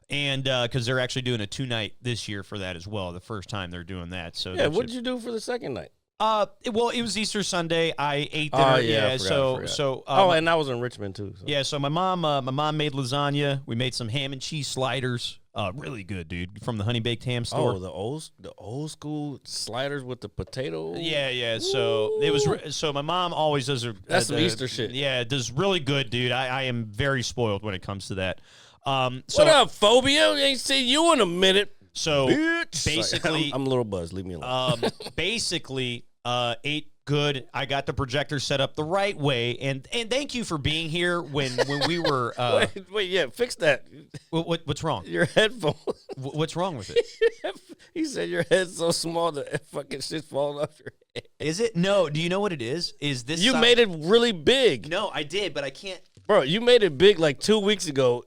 And because they're actually doing a 2-night this year for that as well. The first time they're doing that. So yeah, what did you do for the second night? Well, it was Easter Sunday. I ate dinner. I forgot. And I was in Richmond too. So. Yeah, so my mom made lasagna. We made some ham and cheese sliders. Really good, dude, from the Honey Baked Ham store. Oh, the old school sliders with the potato. Yeah. So it was. So my mom always does. That's some Easter shit. Yeah, it does really good, dude. I am very spoiled when it comes to that. So, what up, Phobia? Ain't seen you in a minute. So bitch. Basically, I'm a little buzzed. Leave me alone. Basically, ate good. I got the projector set up the right way, and thank you for being here when we were. Wait, yeah, fix that. What's wrong? Your headphones. What's wrong with it? He said your head's so small that fucking shit's falling off your head. Is it? No. Do you know what it is? Is this? You made it really big. No, I did, but I can't. Bro, you made it big like 2 weeks ago.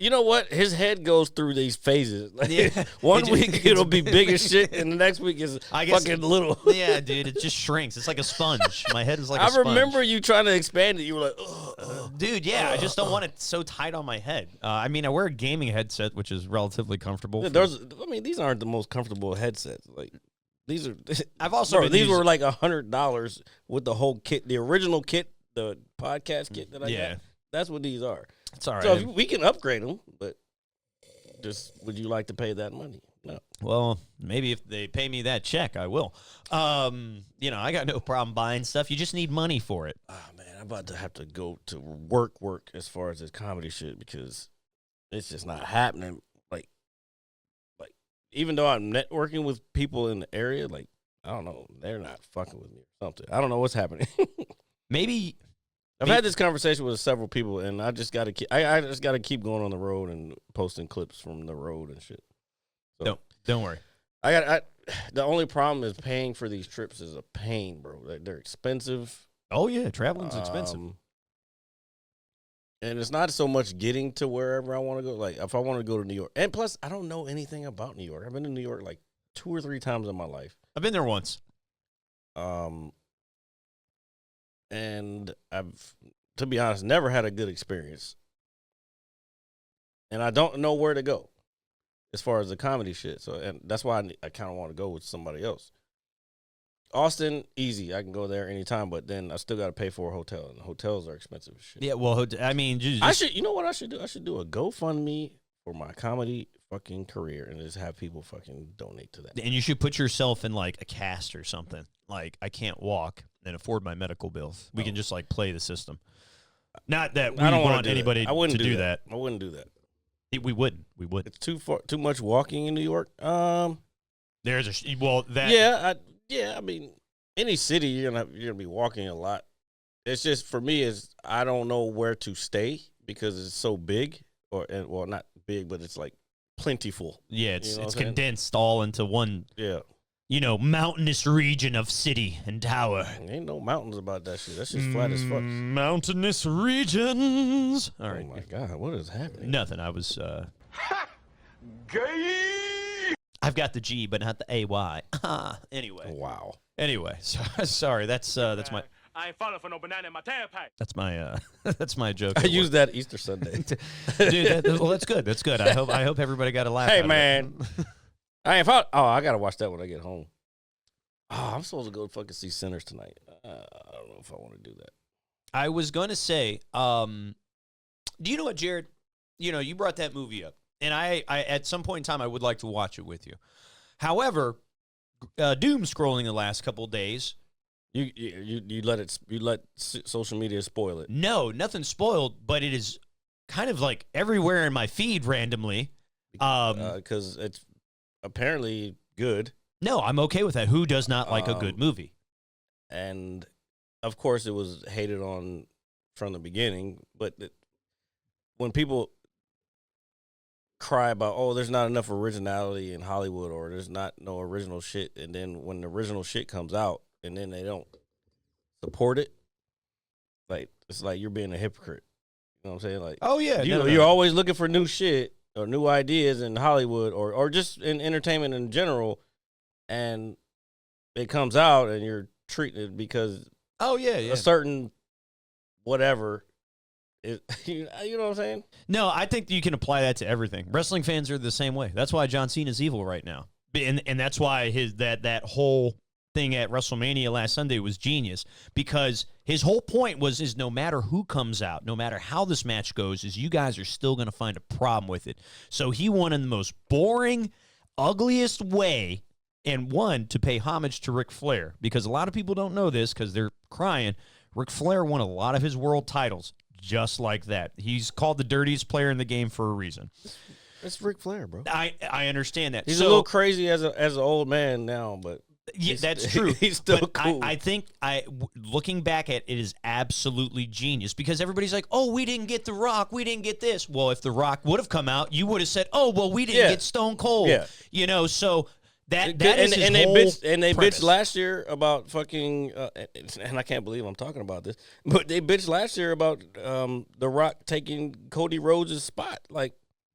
You know what? His head goes through these phases. Like, yeah. One week it'll be big as shit, and the next week is fucking little. Yeah, dude, it just shrinks. It's like a sponge. My head is like a sponge. I remember you trying to expand it. You were like, dude, yeah, I just don't want it so tight on my head. I mean, I wear a gaming headset, which is relatively comfortable. Yeah, these aren't the most comfortable headsets. Like, these are. I've also these were like $100 with the whole kit, the original kit, the podcast kit that I got. That's what these are. It's all right. So we can upgrade them, but just would you like to pay that money? No. Well, maybe if they pay me that check, I will. You know, I got no problem buying stuff. You just need money for it. Oh, man, I'm about to have to go to work as far as this comedy shit because it's just not happening. Like even though I'm networking with people in the area, like, I don't know, they're not fucking with me or something. I don't know what's happening. Maybe I've had this conversation with several people, and I just got to keep. I just got to keep going on the road and posting clips from the road and shit. So, don't worry. The only problem is paying for these trips is a pain, bro. They're expensive. Oh yeah, traveling's expensive. And it's not so much getting to wherever I want to go. Like if I want to go to New York, and plus I don't know anything about New York. I've been to New York like 2 or 3 times in my life. I've been there once. And I've, to be honest, never had a good experience. And I don't know where to go as far as the comedy shit. So, and that's why I kind of want to go with somebody else. Austin, easy. I can go there anytime, but then I still got to pay for a hotel, and hotels are expensive as shit. Yeah, well, I mean, I should. You know what I should do? I should do a GoFundMe for my comedy fucking career and just have people fucking donate to that. And you should put yourself in like a cast or something. Like, I can't walk and afford my medical bills. We can just like play the system. Not that we don't want anybody to do that. I wouldn't do that. We wouldn't. It's too much walking in New York. There's that. Yeah. I mean, any city you're gonna be walking a lot. It's just for me is I don't know where to stay because it's so big well not big, but it's like plentiful. Yeah, it's condensed all into one. Yeah. Mountainous region of city and tower. Ain't no mountains about that shit. That's just flat as fuck. Mountainous regions. All right. Oh my God, what is happening? Nothing. I was. Gay! I've got the G, but not the AY. Anyway. Wow. Anyway, sorry. That's my. I ain't falling for no banana in my tailpipe. That's my that's my joke. I used that Easter Sunday. Dude, that's good. That's good. I hope everybody got a laugh. Hey out man. of it. I ain't fall. Oh, I gotta watch that when I get home. Oh, I'm supposed to go fucking see Sinners tonight. I don't know if I want to do that. I was going to say, do you know what, Jared? You brought that movie up, and I at some point in time I would like to watch it with you. However, doom scrolling the last couple of days. You let social media spoil it. No, nothing spoiled, but it is kind of like everywhere in my feed randomly. Because it's apparently good. No, I'm okay with that. Who does not like a good movie? And of course, it was hated on from the beginning. But when people cry about, oh, there's not enough originality in Hollywood, or there's not no original shit, and then when the original shit comes out and then they don't support it, like it's like you're being a hypocrite. You know what I'm saying? Like, oh yeah, you're always looking for new shit or new ideas in Hollywood or just in entertainment in general, and it comes out and you're treating it because a certain whatever. You know what I'm saying? No, I think you can apply that to everything. Wrestling fans are the same way. That's why John Cena's evil right now, and that's why that whole thing at WrestleMania last Sunday was genius, because his whole point is no matter who comes out, no matter how this match goes, is you guys are still going to find a problem with it. So he won in the most boring, ugliest way, and won to pay homage to Ric Flair, because a lot of people don't know this because they're crying. Ric Flair won a lot of his world titles just like that. He's called the dirtiest player in the game for a reason. It's Ric Flair, bro. I understand that. He's a little crazy as an old man now, but yeah, that's true. He's still but cool. I think looking back at it is absolutely genius, because everybody's like, oh, we didn't get The Rock, we didn't get this. Well, if The Rock would have come out, you would have said, oh, well, we didn't get Stone Cold. Yeah. You know, so that is his whole they premise. bitched last year about fucking and I can't believe I'm talking about this, but they bitched last year about The Rock taking Cody Rhodes' spot. Like,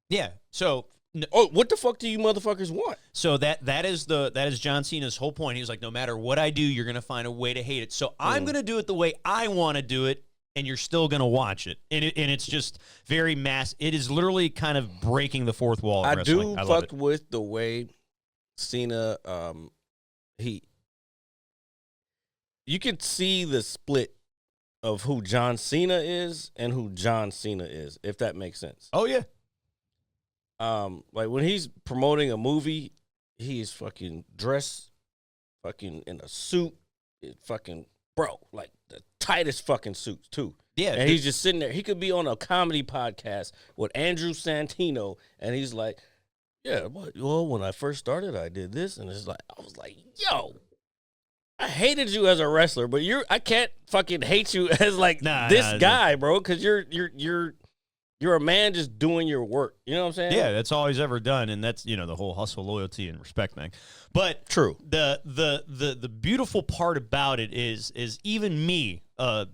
yeah. So what the fuck do you motherfuckers want? So that is John Cena's whole point. He was like, no matter what I do, you're gonna find a way to hate it. So I'm gonna do it the way I want to do it, and you're still gonna watch it. And it's just very It is literally kind of breaking the fourth wall of wrestling. I fuck with the way Cena, you can see the split of who John Cena is and who John Cena is, if that makes sense. Oh yeah. Like when he's promoting a movie, he's fucking dressed fucking in a suit, fucking bro, like the tightest fucking suits too. Yeah. And he's just sitting there. He could be on a comedy podcast with Andrew Santino, and he's like, yeah, well, when I first started, I did this, and it's like, I was like, yo, I hated you as a wrestler, but I can't fucking hate you as like this guy, bro, because you're a man just doing your work. You know what I'm saying? Yeah, that's all he's ever done, and that's, you know, the whole hustle, loyalty, and respect thing. But true. The beautiful part about it is even me,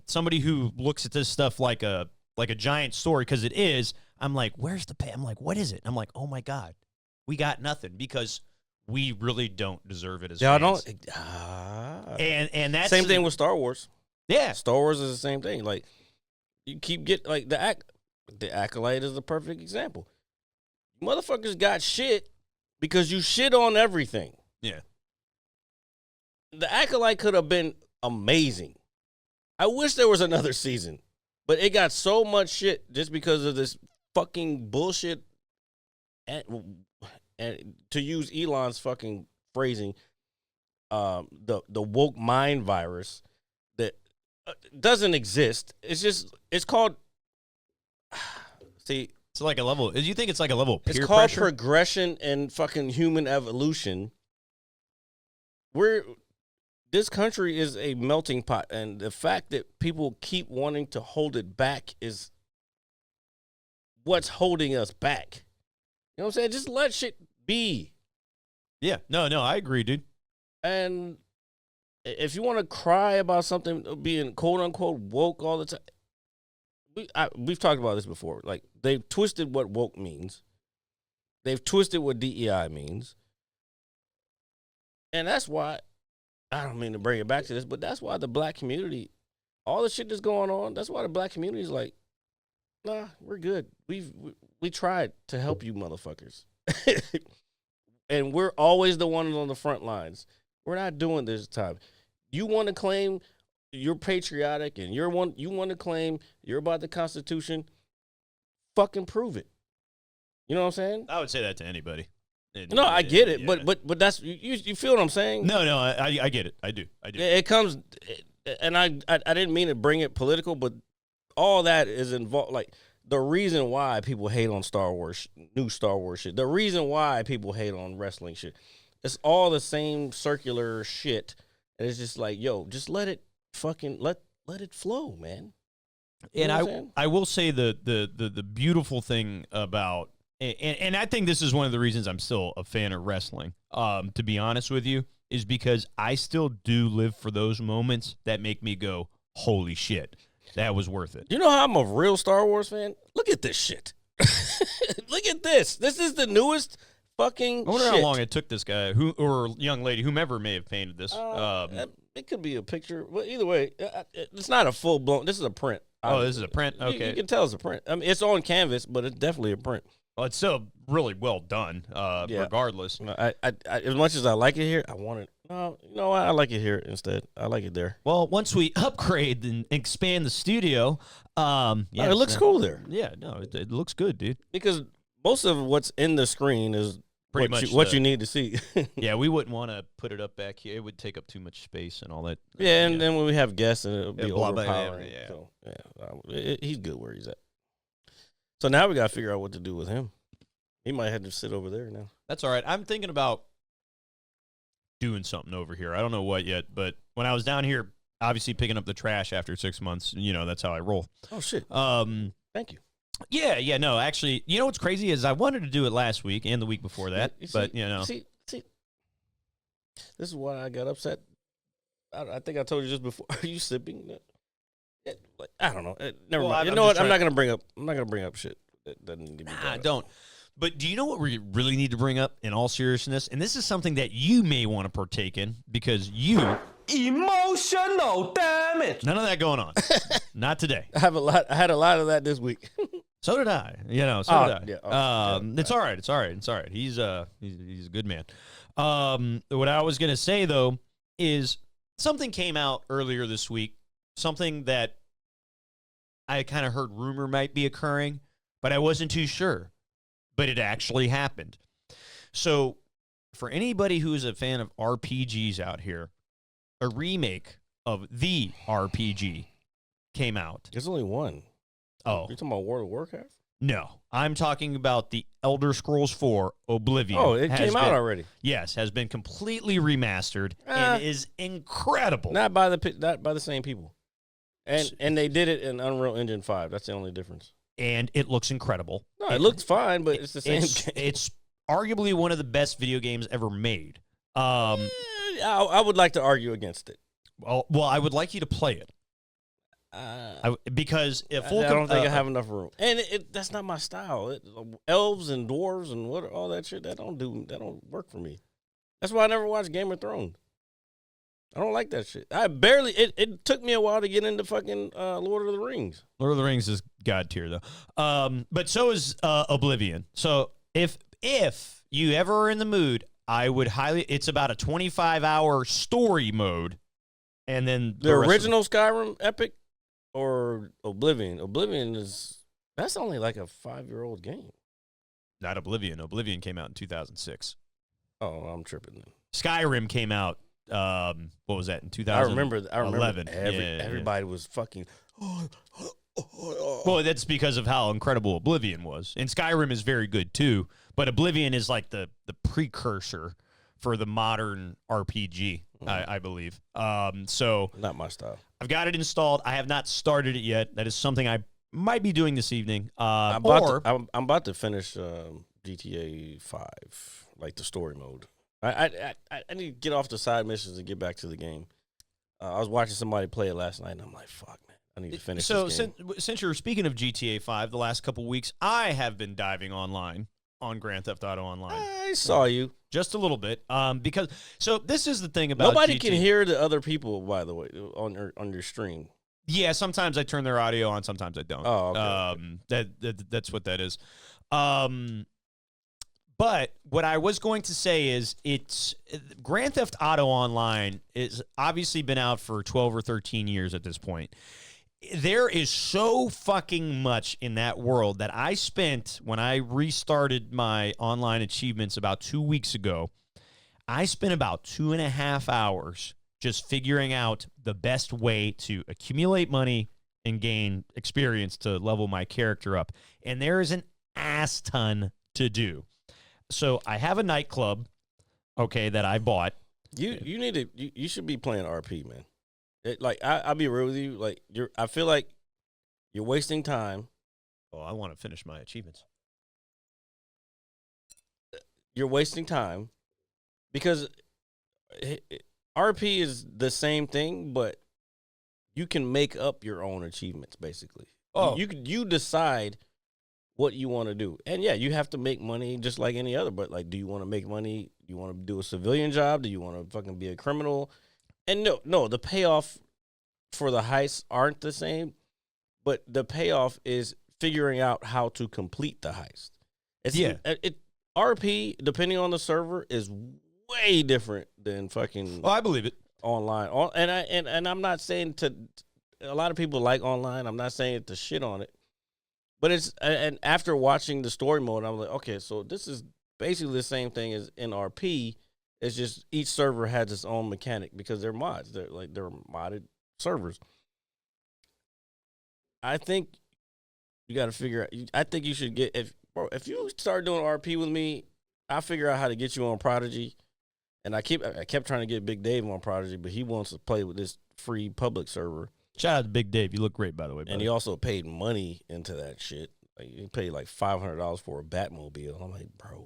somebody who looks at this stuff like a giant story, because it is. I'm like, where's the pay? I'm like, what is it? I'm like, oh my god. We got nothing, because we really don't deserve it as fans. And that's same thing with Star Wars. Yeah, Star Wars is the same thing. Like, you keep like the Acolyte is the perfect example. Motherfuckers got shit because you shit on everything. Yeah, the Acolyte could have been amazing. I wish there was another season, but it got so much shit just because of this fucking bullshit. And to use Elon's fucking phrasing, the woke mind virus that doesn't exist. It's called. See, it's like a level. You think it's like a level of peer it's called pressure? Progression and fucking human evolution. This country is a melting pot, and the fact that people keep wanting to hold it back is what's holding us back. You know what I'm saying? Just let shit be. Yeah. No, I agree, dude. And if you want to cry about something being quote unquote woke all the time, we've talked about this before. Like, they've twisted what woke means. They've twisted what DEI means. And that's why, I don't mean to bring it back to this, but that's why the black community, all the shit that's going on, that's why the black community is like, nah, we're good. We tried to help you motherfuckers. And we're always the ones on the front lines. We're not doing this time. You want to claim you're patriotic and you want to claim you're about the Constitution, fucking prove it. You know what I'm saying? I would say that to anybody. No, I get it, yeah. but that's you feel what I'm saying? No, I get it. I do. It comes, and I didn't mean to bring it political, but all that is involved. Like, the reason why people hate on Star Wars, new Star Wars shit, the reason why people hate on wrestling shit, it's all the same circular shit. And it's just like, yo, just let it fucking let it flow, man. You and I will say the beautiful thing about, and I think this is one of the reasons I'm still a fan of wrestling, to be honest with you, is because I still do live for those moments that make me go, holy shit, that was worth it. You know how I'm a real Star Wars fan? Look at this shit. Look at this. This is the newest fucking I wonder shit. how long it took this guy, or young lady, whomever may have painted this. It could be a picture. Well, either way, it's not a full-blown. This is a print. Oh, this is a print? Okay. You can tell it's a print. I mean, it's on canvas, but it's definitely a print. Well, it's still really well done, regardless. I as much as I like it here, I want it. No, you know what? I like it here instead. I like it there. Well, once we upgrade and expand the studio, it looks cool there. Yeah, no, it looks good, dude. Because most of what's in the screen is Pretty much what you need to see. Yeah, we wouldn't want to put it up back here. It would take up too much space and all that. Yeah, and then when we have guests, and it'll be overpowering. Yeah. So, he's good where he's at. So now we got to figure out what to do with him. He might have to sit over there now. That's all right. I'm thinking about doing something over here. I don't know what yet, but when I was down here, obviously picking up the trash after 6 months, that's how I roll. Oh, shit. Thank you. Yeah, no, actually, you know what's crazy is I wanted to do it last week and the week before that, See, this is why I got upset. I think I told you just before. Are you sipping? I don't know. Never mind. You know what? I'm not gonna bring up shit that doesn't need to be brought up. Don't. But do you know what we really need to bring up in all seriousness? And this is something that you may want to partake in because you Emotional damage. none of that going on. Not today. I had a lot of that this week. So did I. Did I. Yeah, It's all right. It's all right. He's a good man. What I was gonna say though is something came out earlier this week. Something that I kind of heard rumor might be occurring, but I wasn't too sure. But it actually happened. So, for anybody who's a fan of RPGs out here, a remake of the RPG came out. There's only one. Oh. You're talking about World of Warcraft? No. I'm talking about the Elder Scrolls 4 Oblivion. Oh, it came out already. Yes, has been completely remastered and is incredible. Not by the same people. And they did it in Unreal Engine 5. That's the only difference. And it looks incredible. No, it looks fine, but it's the same game. It's arguably one of the best video games ever made. I would like to argue against it. Well, I would like you to play it. Because if I don't think I have enough room, and that's not my style. Elves and dwarves and all that shit that don't work for me. That's why I never watched Game of Thrones. I don't like that shit. It took me a while to get into fucking Lord of the Rings. Lord of the Rings is God tier though. But so is Oblivion. So if you ever are in the mood, I would it's about a 25-hour story mode, and then the original Skyrim epic or Oblivion. Oblivion that's only like a 5-year-old game. Not Oblivion. Oblivion came out in 2006. Oh, I'm tripping then. Skyrim came out. What was that in 2011? I remember. Everybody was fucking. Well, that's because of how incredible Oblivion was, and Skyrim is very good too. But Oblivion is like the precursor for the modern RPG, I believe. So not my style. I've got it installed. I have not started it yet. That is something I might be doing this evening. I'm about to finish GTA 5, like the story mode. I need to get off the side missions and get back to the game. I was watching somebody play it last night, and I'm like, fuck, man. I need to finish this game. Since you're speaking of GTA 5, the last couple weeks, I have been diving online on Grand Theft Auto Online. I saw you. Just a little bit. So this is the thing about Nobody can hear the other people, by the way, on your stream. Yeah, sometimes I turn their audio on, sometimes I don't. Oh, okay. That's what that is. But what I was going to say is it's Grand Theft Auto Online is obviously been out for 12 or 13 years at this point. There is so fucking much in that world that I spent when I restarted my online achievements about 2 weeks ago. I spent about 2.5 hours just figuring out the best way to accumulate money and gain experience to level my character up. And there is an ass ton to do. So I have a nightclub, okay, that I bought. You need to. You should be playing RP, man. I'll be real with you. Like I feel like you're wasting time. Oh, I want to finish my achievements. You're wasting time because RP is the same thing, but you can make up your own achievements. Basically, you decide what you want to do, and yeah, you have to make money just like any other. But like, do you want to make money? Do you want to do a civilian job? Do you want to fucking be a criminal? And no, the payoff for the heists aren't the same, but the payoff is figuring out how to complete the heist. RP, depending on the server, is way different than fucking. Oh, I believe it. Online. And I'm not saying to. A lot of people like online. I'm not saying to shit on it, but and after watching the story mode, I'm like, okay, so this is basically the same thing as in RP. It's just each server has its own mechanic because they're mods. They're modded servers. I think you got to figure out. I think you should get if you start doing RP with me, I'll figure out how to get you on Prodigy. And I kept trying to get Big Dave on Prodigy, but he wants to play with this free public server. Shout out to Big Dave. You look great, by the way. Buddy. And he also paid money into that shit. Like, he paid like $500 for a Batmobile. I'm like, bro.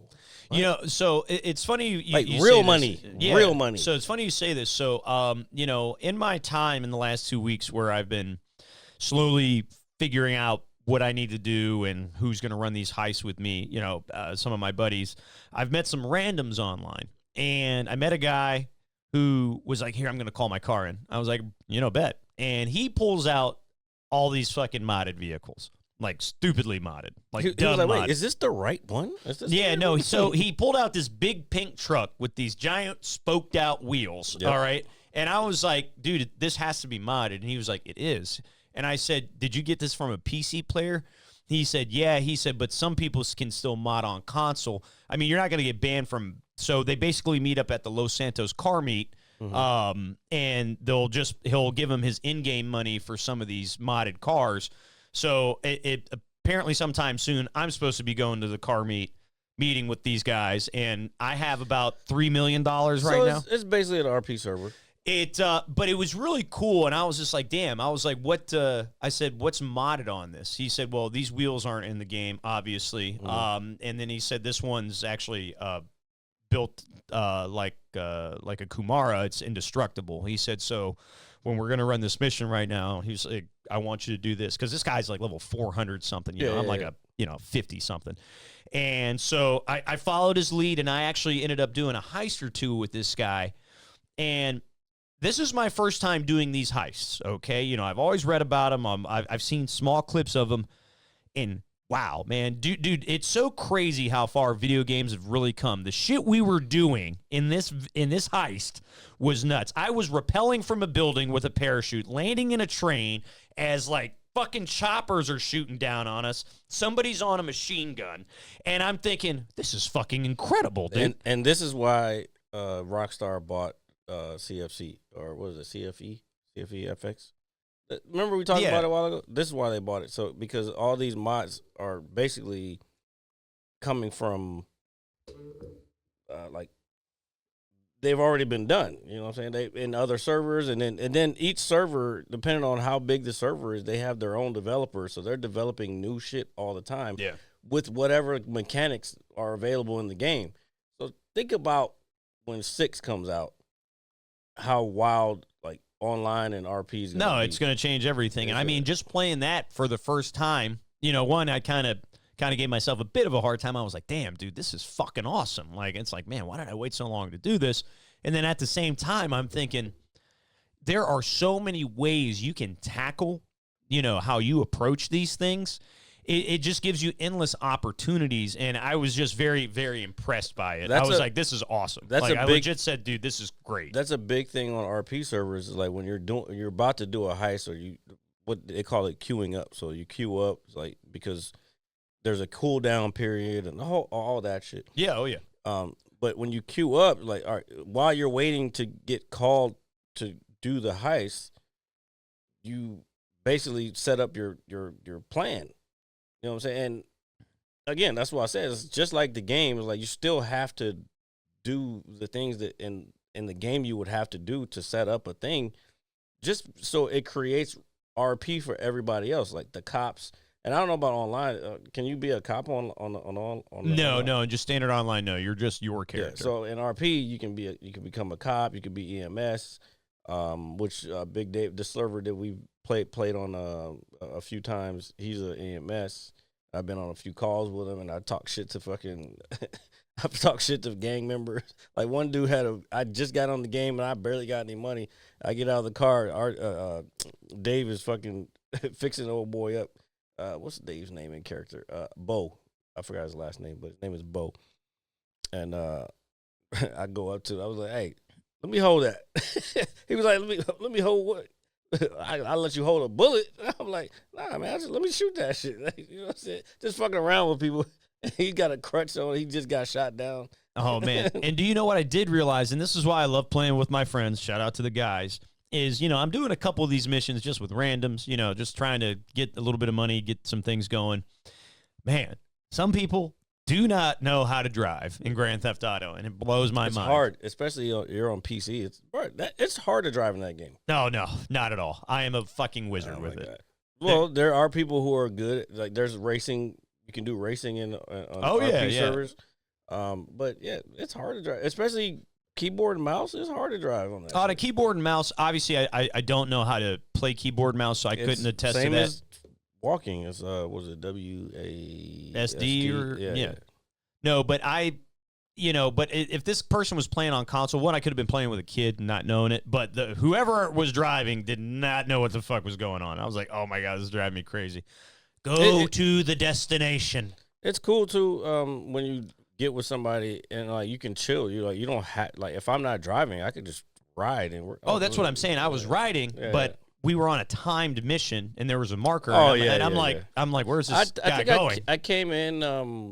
What? You know, so it's funny. You real say money. This. Yeah. Real money. So it's funny you say this. So, you know, in my time in the last 2 weeks where I've been slowly figuring out what I need to do and who's going to run these heists with me, you know, some of my buddies, I've met some randoms online. And I met a guy who was like, here, I'm going to call my car in. I was like, you know, bet. And he pulls out all these fucking modded vehicles, like stupidly modded. Like, he was like, wait, is this the right one? No. So he pulled out this big pink truck with these giant spoked out wheels. Yep. All right. And I was like, dude, this has to be modded. And he was like, it is. And I said, did you get this from a PC player? He said, yeah. He said, but some people can still mod on console. I mean, you're not going to get banned from. So they basically meet up at the Los Santos car meet, and he'll give him his in-game money for some of these modded cars. So it apparently sometime soon I'm supposed to be going to the car meeting with these guys, and I have about $3 million right now. It's basically an RP server. But it was really cool, and I was just like, damn. I was like, what? I said, what's modded on this? He said, well, these wheels aren't in the game, obviously. And then he said, this one's actually built like a Kumara. It's indestructible. He said, so when we're going to run this mission right now, he's like, I want you to do this. Because this guy's like level 400 something. You know, I'm like a 50 something. And so I followed his lead, and I actually ended up doing a heist or two with this guy. And this is my first time doing these heists, okay? You know, I've always read about them. I've seen small clips of them. And wow, man, dude, it's so crazy how far video games have really come. The shit we were doing in this heist was nuts. I was rappelling from a building with a parachute, landing in a train as like fucking choppers are shooting down on us. Somebody's on a machine gun, and I'm thinking, this is fucking incredible, dude. And this is why Rockstar bought CFC, or what is it, CFE FX? Remember we talked about it a while ago? This is why they bought it. So because all these mods are basically coming from like they've already been done. You know what I'm saying? They in other servers, and then each server, depending on how big the server is, they have their own developers. So they're developing new shit all the time. Yeah. With whatever mechanics are available in the game. So think about when 6 comes out, how wild like online and RP is going to be. It's going to change everything. And I mean, just playing that for the first time, you know, one, I kind of gave myself a bit of a hard time. I was like, damn, dude, this is fucking awesome. Like, it's like, man, why did I wait so long to do this? And then at the same time, I'm thinking there are so many ways you can tackle, you know, how you approach these things. It just gives you endless opportunities, and I was just very, very impressed by it. I was like, this is awesome. I legit said, dude, this is great. That's a big thing on RP servers, is like when you're about to do a heist, or what they call it, queuing up. So you queue up, like, because there's a cooldown period and all that shit. Yeah, oh yeah. But when you queue up, like, all right, while you're waiting to get called to do the heist, you basically set up your plan. You know what I'm saying? And again, that's what I said. It's just like the game. It's like you still have to do the things that in the game you would have to do to set up a thing, just so it creates RP for everybody else, like the cops. And I don't know about online. Can you be a cop on No, just standard online. No, you're just your character. Yeah, so in RP, you can become a cop. You can be EMS, which Big Dave, the server that we played on a few times. He's an EMS. I've been on a few calls with him, and I talk shit to fucking. I've talked shit to gang members. Like one dude I just got on the game and I barely got any money. I get out of the car. Dave is fucking fixing the old boy up. What's Dave's name in character? Bo. I forgot his last name, but his name is Bo. And I go up to. I was like, "Hey, let me hold that." He was like, "Let me hold what?" I'll let you hold a bullet. I'm like, "Nah, man, let me shoot that shit." Like, you know what I'm saying? Just fucking around with people. He got a crutch on. He just got shot down. Oh, man. And do you know what I did realize? And this is why I love playing with my friends. Shout out to the guys. Is, I'm doing a couple of these missions just with randoms, just trying to get a little bit of money, get some things going. Man, some people do not know how to drive in Grand Theft Auto, and it blows my mind. It's hard, especially you're on PC. It's hard to drive in that game. No, not at all. I am a fucking wizard with it. Well, there are people who are good. Like, there's racing. You can do racing on RP servers. But yeah, it's hard to drive, especially keyboard and mouse. It's hard to drive on that. The keyboard and mouse. Obviously, I don't know how to play keyboard and mouse, so I couldn't attest to that. Same as walking. It's was it WASD or yeah. No, but if this person was playing on console, one, I could have been playing with a kid and not knowing it. But whoever was driving did not know what the fuck was going on. I was like, oh my god, this is driving me crazy. Go to the destination. It's cool too when you get with somebody and like you can chill. You don't have if I'm not driving, I could just ride and work. Oh, that's what I'm saying. I was riding, but we were on a timed mission and there was a marker. I'm like, where's this guy going? I came in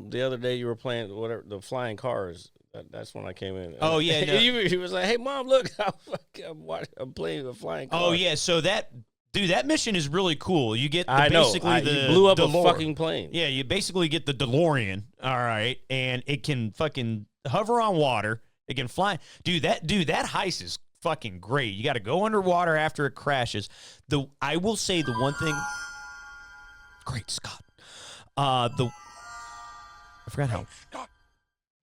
the other day. You were playing the flying cars. That's when I came in. Oh yeah, no. He was like, "Hey mom, look, I'm playing the flying car." Oh yeah, so that mission is really cool. You get you blew up a fucking plane. Yeah, you basically get the DeLorean, all right, and it can fucking hover on water. It can fly. Dude, that heist is fucking great. You got to go underwater after it crashes. I will say the one thing. Great Scott. I forgot how. Scott.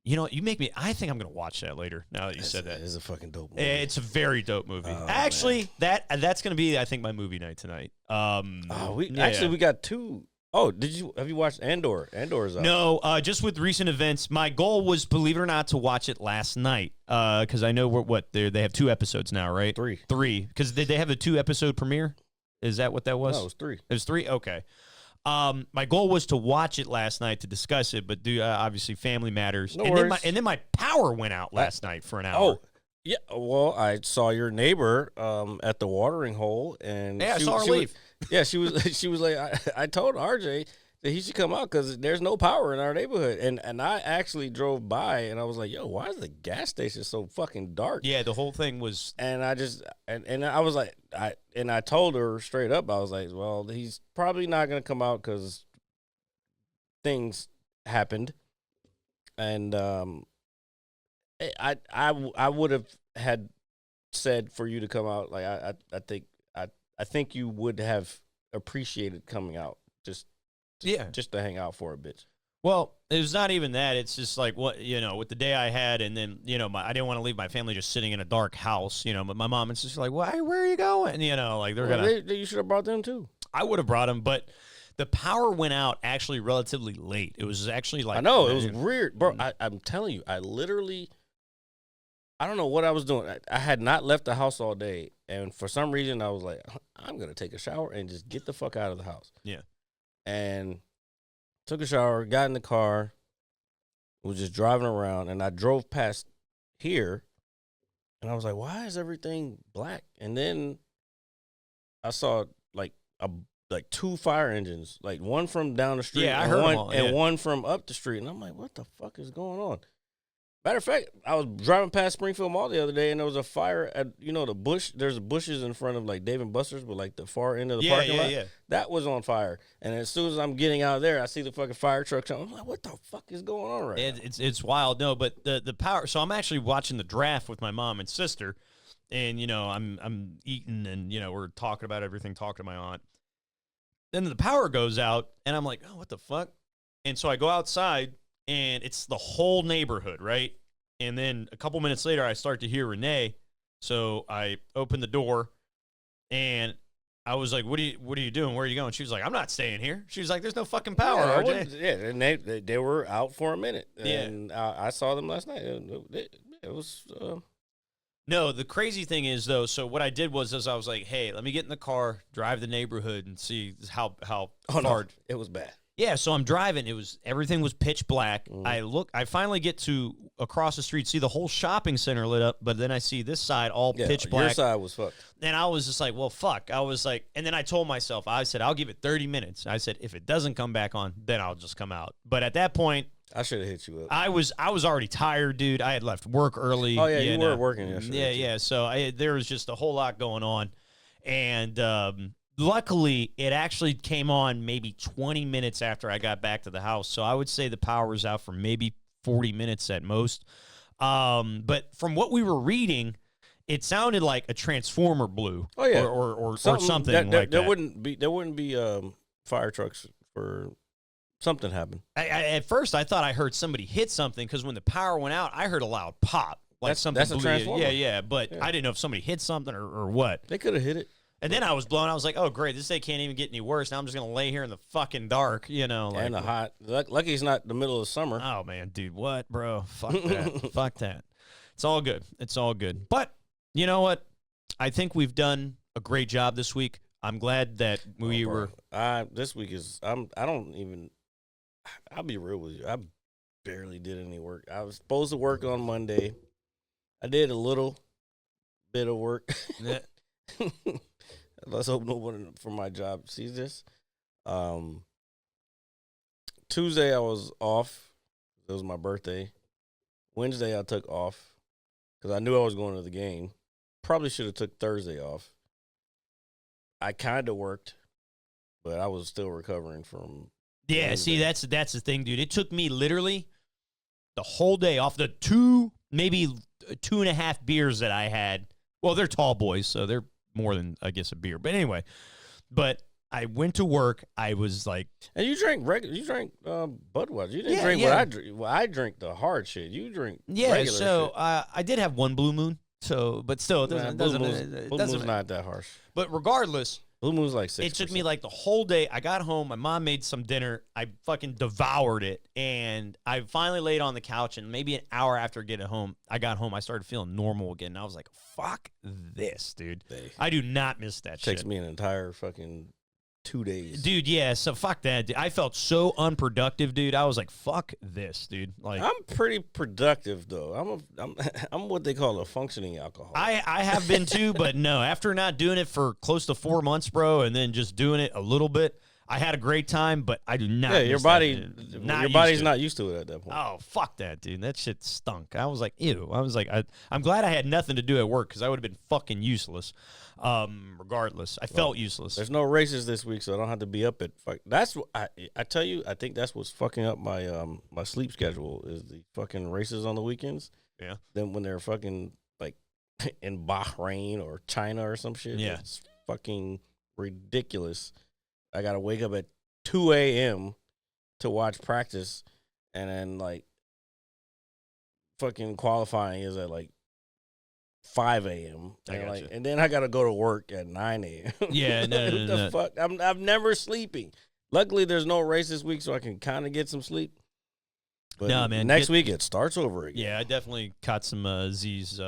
You make me. I think I'm gonna watch that later. Now that you said that, it's a fucking dope movie. It's a very dope movie. Actually, man. That's gonna be, I think, my movie night tonight. We got two. Oh, have you watched Andor? Andor's out. No, just with recent events. My goal was, believe it or not, to watch it last night. Because I know they have 2 episodes now, right? 3. 3. Because they have a 2-episode premiere. Is that what that was? No, it was 3. It was 3. Okay. My goal was to watch it last night to discuss it, but obviously family matters. No worries. Then my power went out last night for an hour. Oh, yeah. Well, I saw your neighbor at the watering hole, and I saw her leave. She was like, I told RJ that he should come out because there's no power in our neighborhood, and I actually drove by and I was like, yo, why is the gas station so fucking dark? Yeah, the whole thing was. And I just and I was like, I told her straight up, I was like, well, he's probably not gonna come out because things happened, and I would have had said for you to come out. Like I think you would have appreciated coming out just to hang out for a bit. Well, it was not even that. It's just like with the day I had, and then I didn't want to leave my family just sitting in a dark house. But my mom and sister like, why? Where are you going? Like they're gonna. You should have brought them too. I would have brought them, but the power went out actually relatively late. It was actually like I know it was weird, bro. I'm telling you, I don't know what I was doing. I had not left the house all day, and for some reason, I was like, I'm gonna take a shower and just get the fuck out of the house. Yeah, and took a shower, got in the car, was just driving around, and I drove past here, and I was like, why is everything black? And then I saw like 2 fire engines, like one from down the street, I heard them all, and one from up the street, and I'm like, what the fuck is going on? Matter of fact, I was driving past Springfield Mall the other day, and there was a fire at the bush. There's bushes in front of like Dave and Buster's, but like the far end of the parking lot. Yeah. That was on fire. And as soon as I'm getting out of there, I see the fucking fire trucks. I'm like, what the fuck is going on now? It's wild. No, but the power. So I'm actually watching the draft with my mom and sister, and I'm eating, and we're talking about everything, talking to my aunt. Then the power goes out, and I'm like, oh, what the fuck? And so I go outside. And it's the whole neighborhood, right? And then a couple minutes later, I start to hear Renee. So I open the door, and I was like, "What are you doing? Where are you going?" She was like, "I'm not staying here." She was like, "There's no fucking power, RJ." And they were out for a minute. And I saw them last night. It was. No, the crazy thing is though. So what I did was, I was like, "Hey, let me get in the car, drive the neighborhood, and see how hard." No, it was bad. Yeah, so I'm driving. Everything was pitch black. I finally get to across the street, see the whole shopping center lit up, but then I see this side all pitch black. Your side was fucked. And I was just like, well, fuck. I was like, and then I told myself, I said, I'll give it 30 minutes. I said, if it doesn't come back on, then I'll just come out. But at that point, I should have hit you up. I was already tired, dude. I had left work early. Oh yeah, you were working yesterday. Yeah. So there was just a whole lot going on, and luckily, it actually came on maybe 20 minutes after I got back to the house. So I would say the power was out for maybe 40 minutes at most. But from what we were reading, it sounded like a transformer blew. Oh yeah, or something like that. There wouldn't be fire trucks for something happened. At first, I thought I heard somebody hit something because when the power went out, I heard a loud pop. Like that's a transformer. Yeah. But I didn't know if somebody hit something or what. They could have hit it. And then I was blown. I was like, "Oh, great! This day can't even get any worse. Now I'm just gonna lay here in the fucking dark, and the hot. Lucky it's not the middle of summer. Oh man, dude, what, bro? Fuck that. Fuck that. It's all good. It's all good. But you know what? I think we've done a great job this week. I'm glad that we were. This week is. I don't even. I'll be real with you. I barely did any work. I was supposed to work on Monday. I did a little bit of work. Yeah. Let's hope no one from my job sees this. Tuesday I was off. It was my birthday. Wednesday I took off because I knew I was going to the game. Probably should have took Thursday off. I kind of worked, but I was still recovering from. Yeah, Wednesday. See, that's the thing, dude. It took me literally the whole day off the maybe 2.5 beers that I had. Well, they're tall boys, so they're more than, I guess, a beer. But anyway, I went to work. I was like... And you drank Budweiser. You didn't drink what I drink. Well, I drink the hard shit. You drink regular shit. I did have one Blue Moon. So, but still, it Blue Moon's not that harsh. But regardless... Blue Moon's like 6%. It took me like the whole day. I got home. My mom made some dinner. I fucking devoured it. And I finally laid on the couch. And maybe an hour after I got home, I started feeling normal again. And I was like, fuck this, dude. I do not miss that shit. Takes me an entire fucking 2 days. Dude, yeah. So fuck that. Dude. I felt so unproductive, dude. I was like, fuck this, dude. Like, I'm pretty productive, though. I'm what they call a functioning alcoholic. I have been too, but no. After not doing it for close to 4 months, bro, and then just doing it a little bit, I had a great time, but I do not. Yeah, your body's not used to it at that point. Oh, fuck that, dude. That shit stunk. I was like, ew. I was like, I'm glad I had nothing to do at work because I would have been fucking useless. Regardless, I felt useless. There's no races this week, so I don't have to be up at. That's what I tell you. I think that's what's fucking up my my sleep schedule is the fucking races on the weekends. Yeah. Then when they're fucking like in Bahrain or China or some shit. Yeah. It's fucking ridiculous. I gotta wake up at 2 a.m. to watch practice, and then like fucking qualifying is at like 5 a.m. And then I gotta go to work at 9 a.m. Yeah, no. Fuck? I'm never sleeping. Luckily, there's no race this week, so I can kind of get some sleep. But no, man. Next week it starts over again. Yeah, I definitely caught some Z's.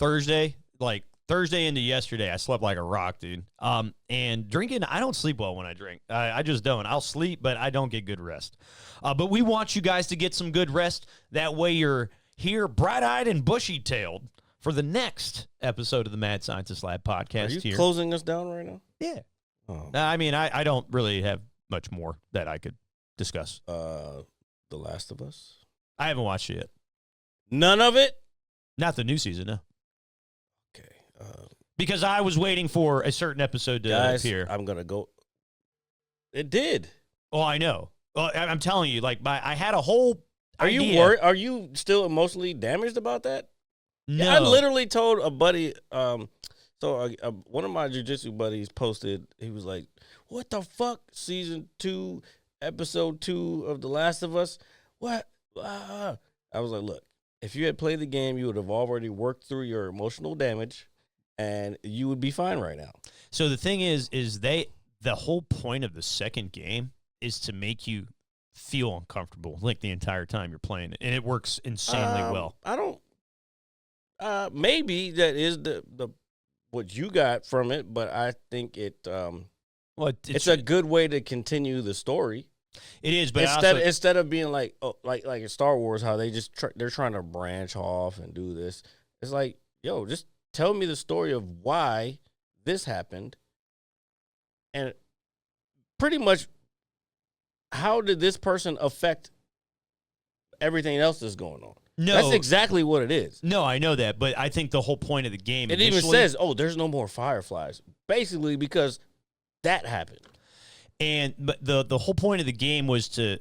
Thursday? Like Thursday into yesterday, I slept like a rock, dude. And drinking, I don't sleep well when I drink. I just don't. I'll sleep, but I don't get good rest. But we want you guys to get some good rest. That way you're here bright-eyed and bushy-tailed for the next episode of the Mad Scientist Lab podcast. Are you closing us down right now? Yeah. Oh. I mean, I don't really have much more that I could discuss. The Last of Us? I haven't watched it yet. None of it? Not the new season, no. Okay. Because I was waiting for a certain episode to appear. I'm going to go. It did. Oh, I know. Well, I'm telling you, like, I had a whole idea. You worried? Are you still emotionally damaged about that? No. Yeah, I literally told a buddy, one of my jiu-jitsu buddies posted, he was like, what the fuck? Season 2, episode 2 of The Last of Us? What? I was like, look, if you had played the game, you would have already worked through your emotional damage, and you would be fine right now. So the thing is the whole point of the second game is to make you feel uncomfortable like the entire time you're playing it, and it works insanely well. I don't. Maybe that is the what you got from it, but I think it's a good way to continue the story. It is, but instead of being like in Star Wars, how they just they're trying to branch off and do this. It's like, yo, just tell me the story of why this happened, and pretty much how did this person affect everything else that's going on. No, that's exactly what it is. No, I know that, but I think the whole point of the game. It even says, "Oh, there's no more fireflies," basically because that happened. But the whole point of the game was to,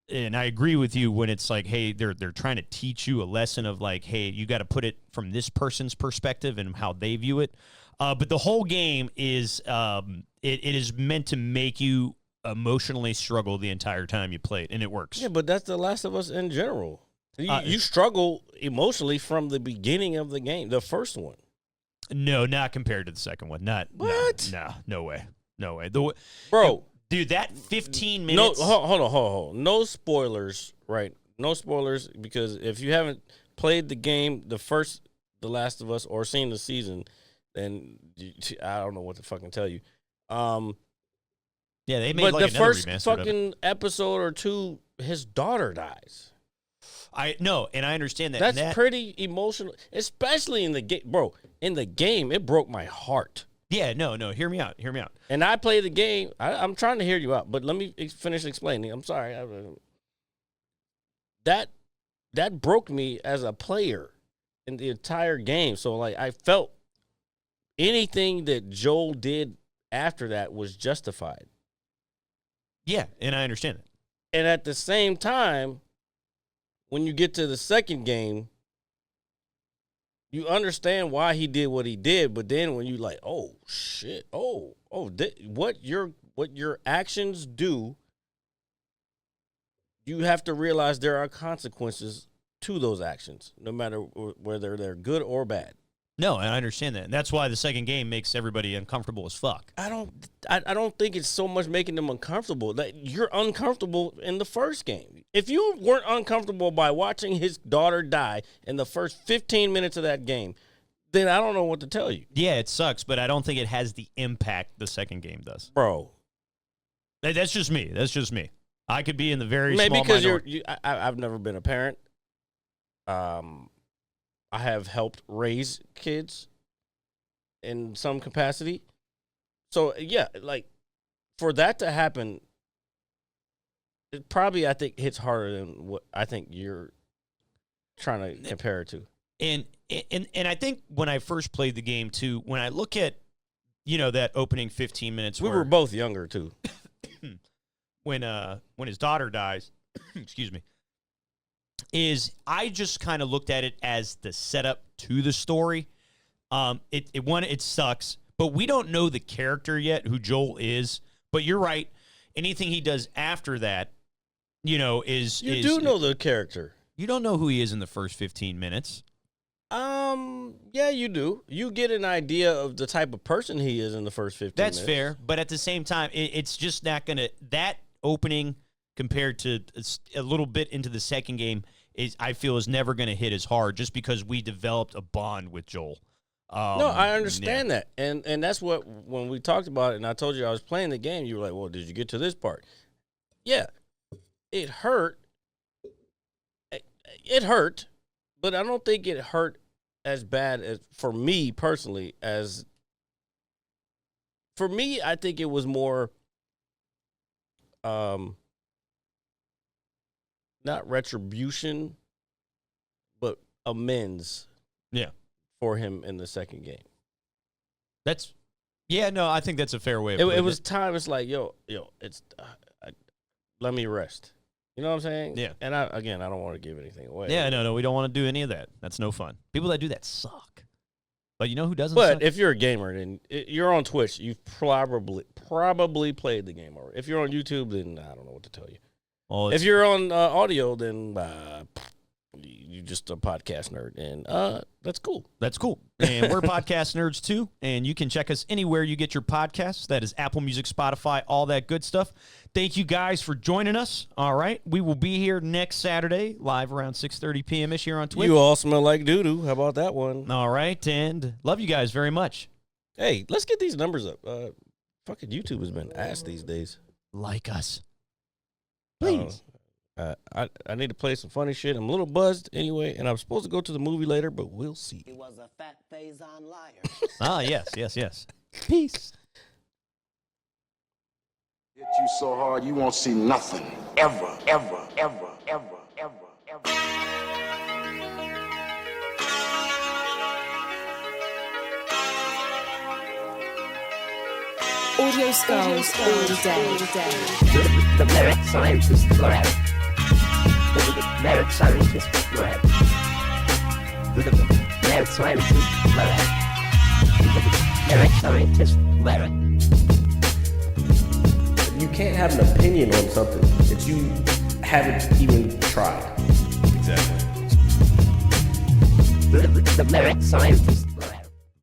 and I agree with you when it's like, hey, they're trying to teach you a lesson of like, hey, you got to put it from this person's perspective and how they view it. But the whole game is it is meant to make you emotionally struggle the entire time you play it, and it works. Yeah, but that's The Last of Us in general. You struggle emotionally from the beginning of the game, the first one. No, not compared to the second one. Not what? No way. Bro, dude, that 15 minutes. No, hold on. No spoilers, right? No spoilers, because if you haven't played the game, The Last of Us, or seen the season, then I don't know what to fucking tell you. Yeah, they made but like the another first remastered fucking episode or two, his daughter dies. I know, and I understand that. That's pretty emotional, especially in the game, bro. In the game, it broke my heart. Yeah, no. Hear me out. And I play the game. I'm trying to hear you out, but let me finish explaining. I'm sorry. That broke me as a player in the entire game. So like, I felt anything that Joel did after that was justified. Yeah, and I understand it. And at the same time, when you get to the second game, you understand why he did what he did, but then when you like, oh shit, what your actions do, you have to realize there are consequences to those actions, no matter whether they're good or bad. No, and I understand that. And that's why the second game makes everybody uncomfortable as fuck. I don't think it's so much making them uncomfortable. That you're uncomfortable in the first game. If you weren't uncomfortable by watching his daughter die in the first 15 minutes of that game, then I don't know what to tell you. Yeah, it sucks, but I don't think it has the impact the second game does. Bro. That's just me. I could be in the very small maybe because minority. I've never been a parent. I have helped raise kids in some capacity. So, yeah, like, for that to happen, it probably, I think, hits harder than what I think you're trying to compare it to. And I think when I first played the game, too, when I look at, that opening 15 minutes. We were both younger, too. When his daughter dies, excuse me, I just kind of looked at it as the setup to the story. It sucks, but we don't know the character yet, who Joel is. But you're right. Anything he does after that, is you do know the character. You don't know who he is in the first 15 minutes. Yeah, you do. You get an idea of the type of person he is in the first 15 minutes. That's fair, but at the same time, it's just not gonna that opening compared to a little bit into the second game. I feel is never going to hit as hard just because we developed a bond with Joel. No, I understand that. And that's what, when we talked about it and I told you I was playing the game, you were like, well, did you get to this part? Yeah, it hurt. It hurt, but I don't think it hurt as bad as, for me personally, for me, I think it was more, not retribution, amends. Yeah. For him in the second game. I think that's a fair way of it was time. It's like, yo, it's let me rest. You know what I'm saying? Yeah. And I don't want to give anything away. Yeah, no, we don't want to do any of that. That's no fun. People that do that suck. But you know who doesn't But suck? if you're a gamer, then you're on Twitch, you've probably played the game already. If you're on YouTube, then I don't know what to tell you. Well, if you're on audio, then you're just a podcast nerd, and that's cool. That's cool. And we're podcast nerds too, and you can check us anywhere you get your podcasts. That is Apple Music, Spotify, all that good stuff. Thank you guys for joining us. All right. We will be here next Saturday, live around 6:30 p.m.-ish here on Twitch. You all smell like doo-doo. How about that one? All right, and love you guys very much. Hey, let's get these numbers up. Fucking YouTube has been ass these days. Like us. Please. I need to play some funny shit. I'm a little buzzed anyway, and I'm supposed to go to the movie later, but we'll see. He was a fat Faison Ah, liar. yes. Peace. Hit you so hard you won't see nothing. Ever, ever, ever, ever, ever, ever. Audio skulls all day. The merit scientist lab. The merit scientist lab. The merit scientist lab. The merit scientist lab. You can't have an opinion on something that you haven't even tried. Exactly. The merit scientist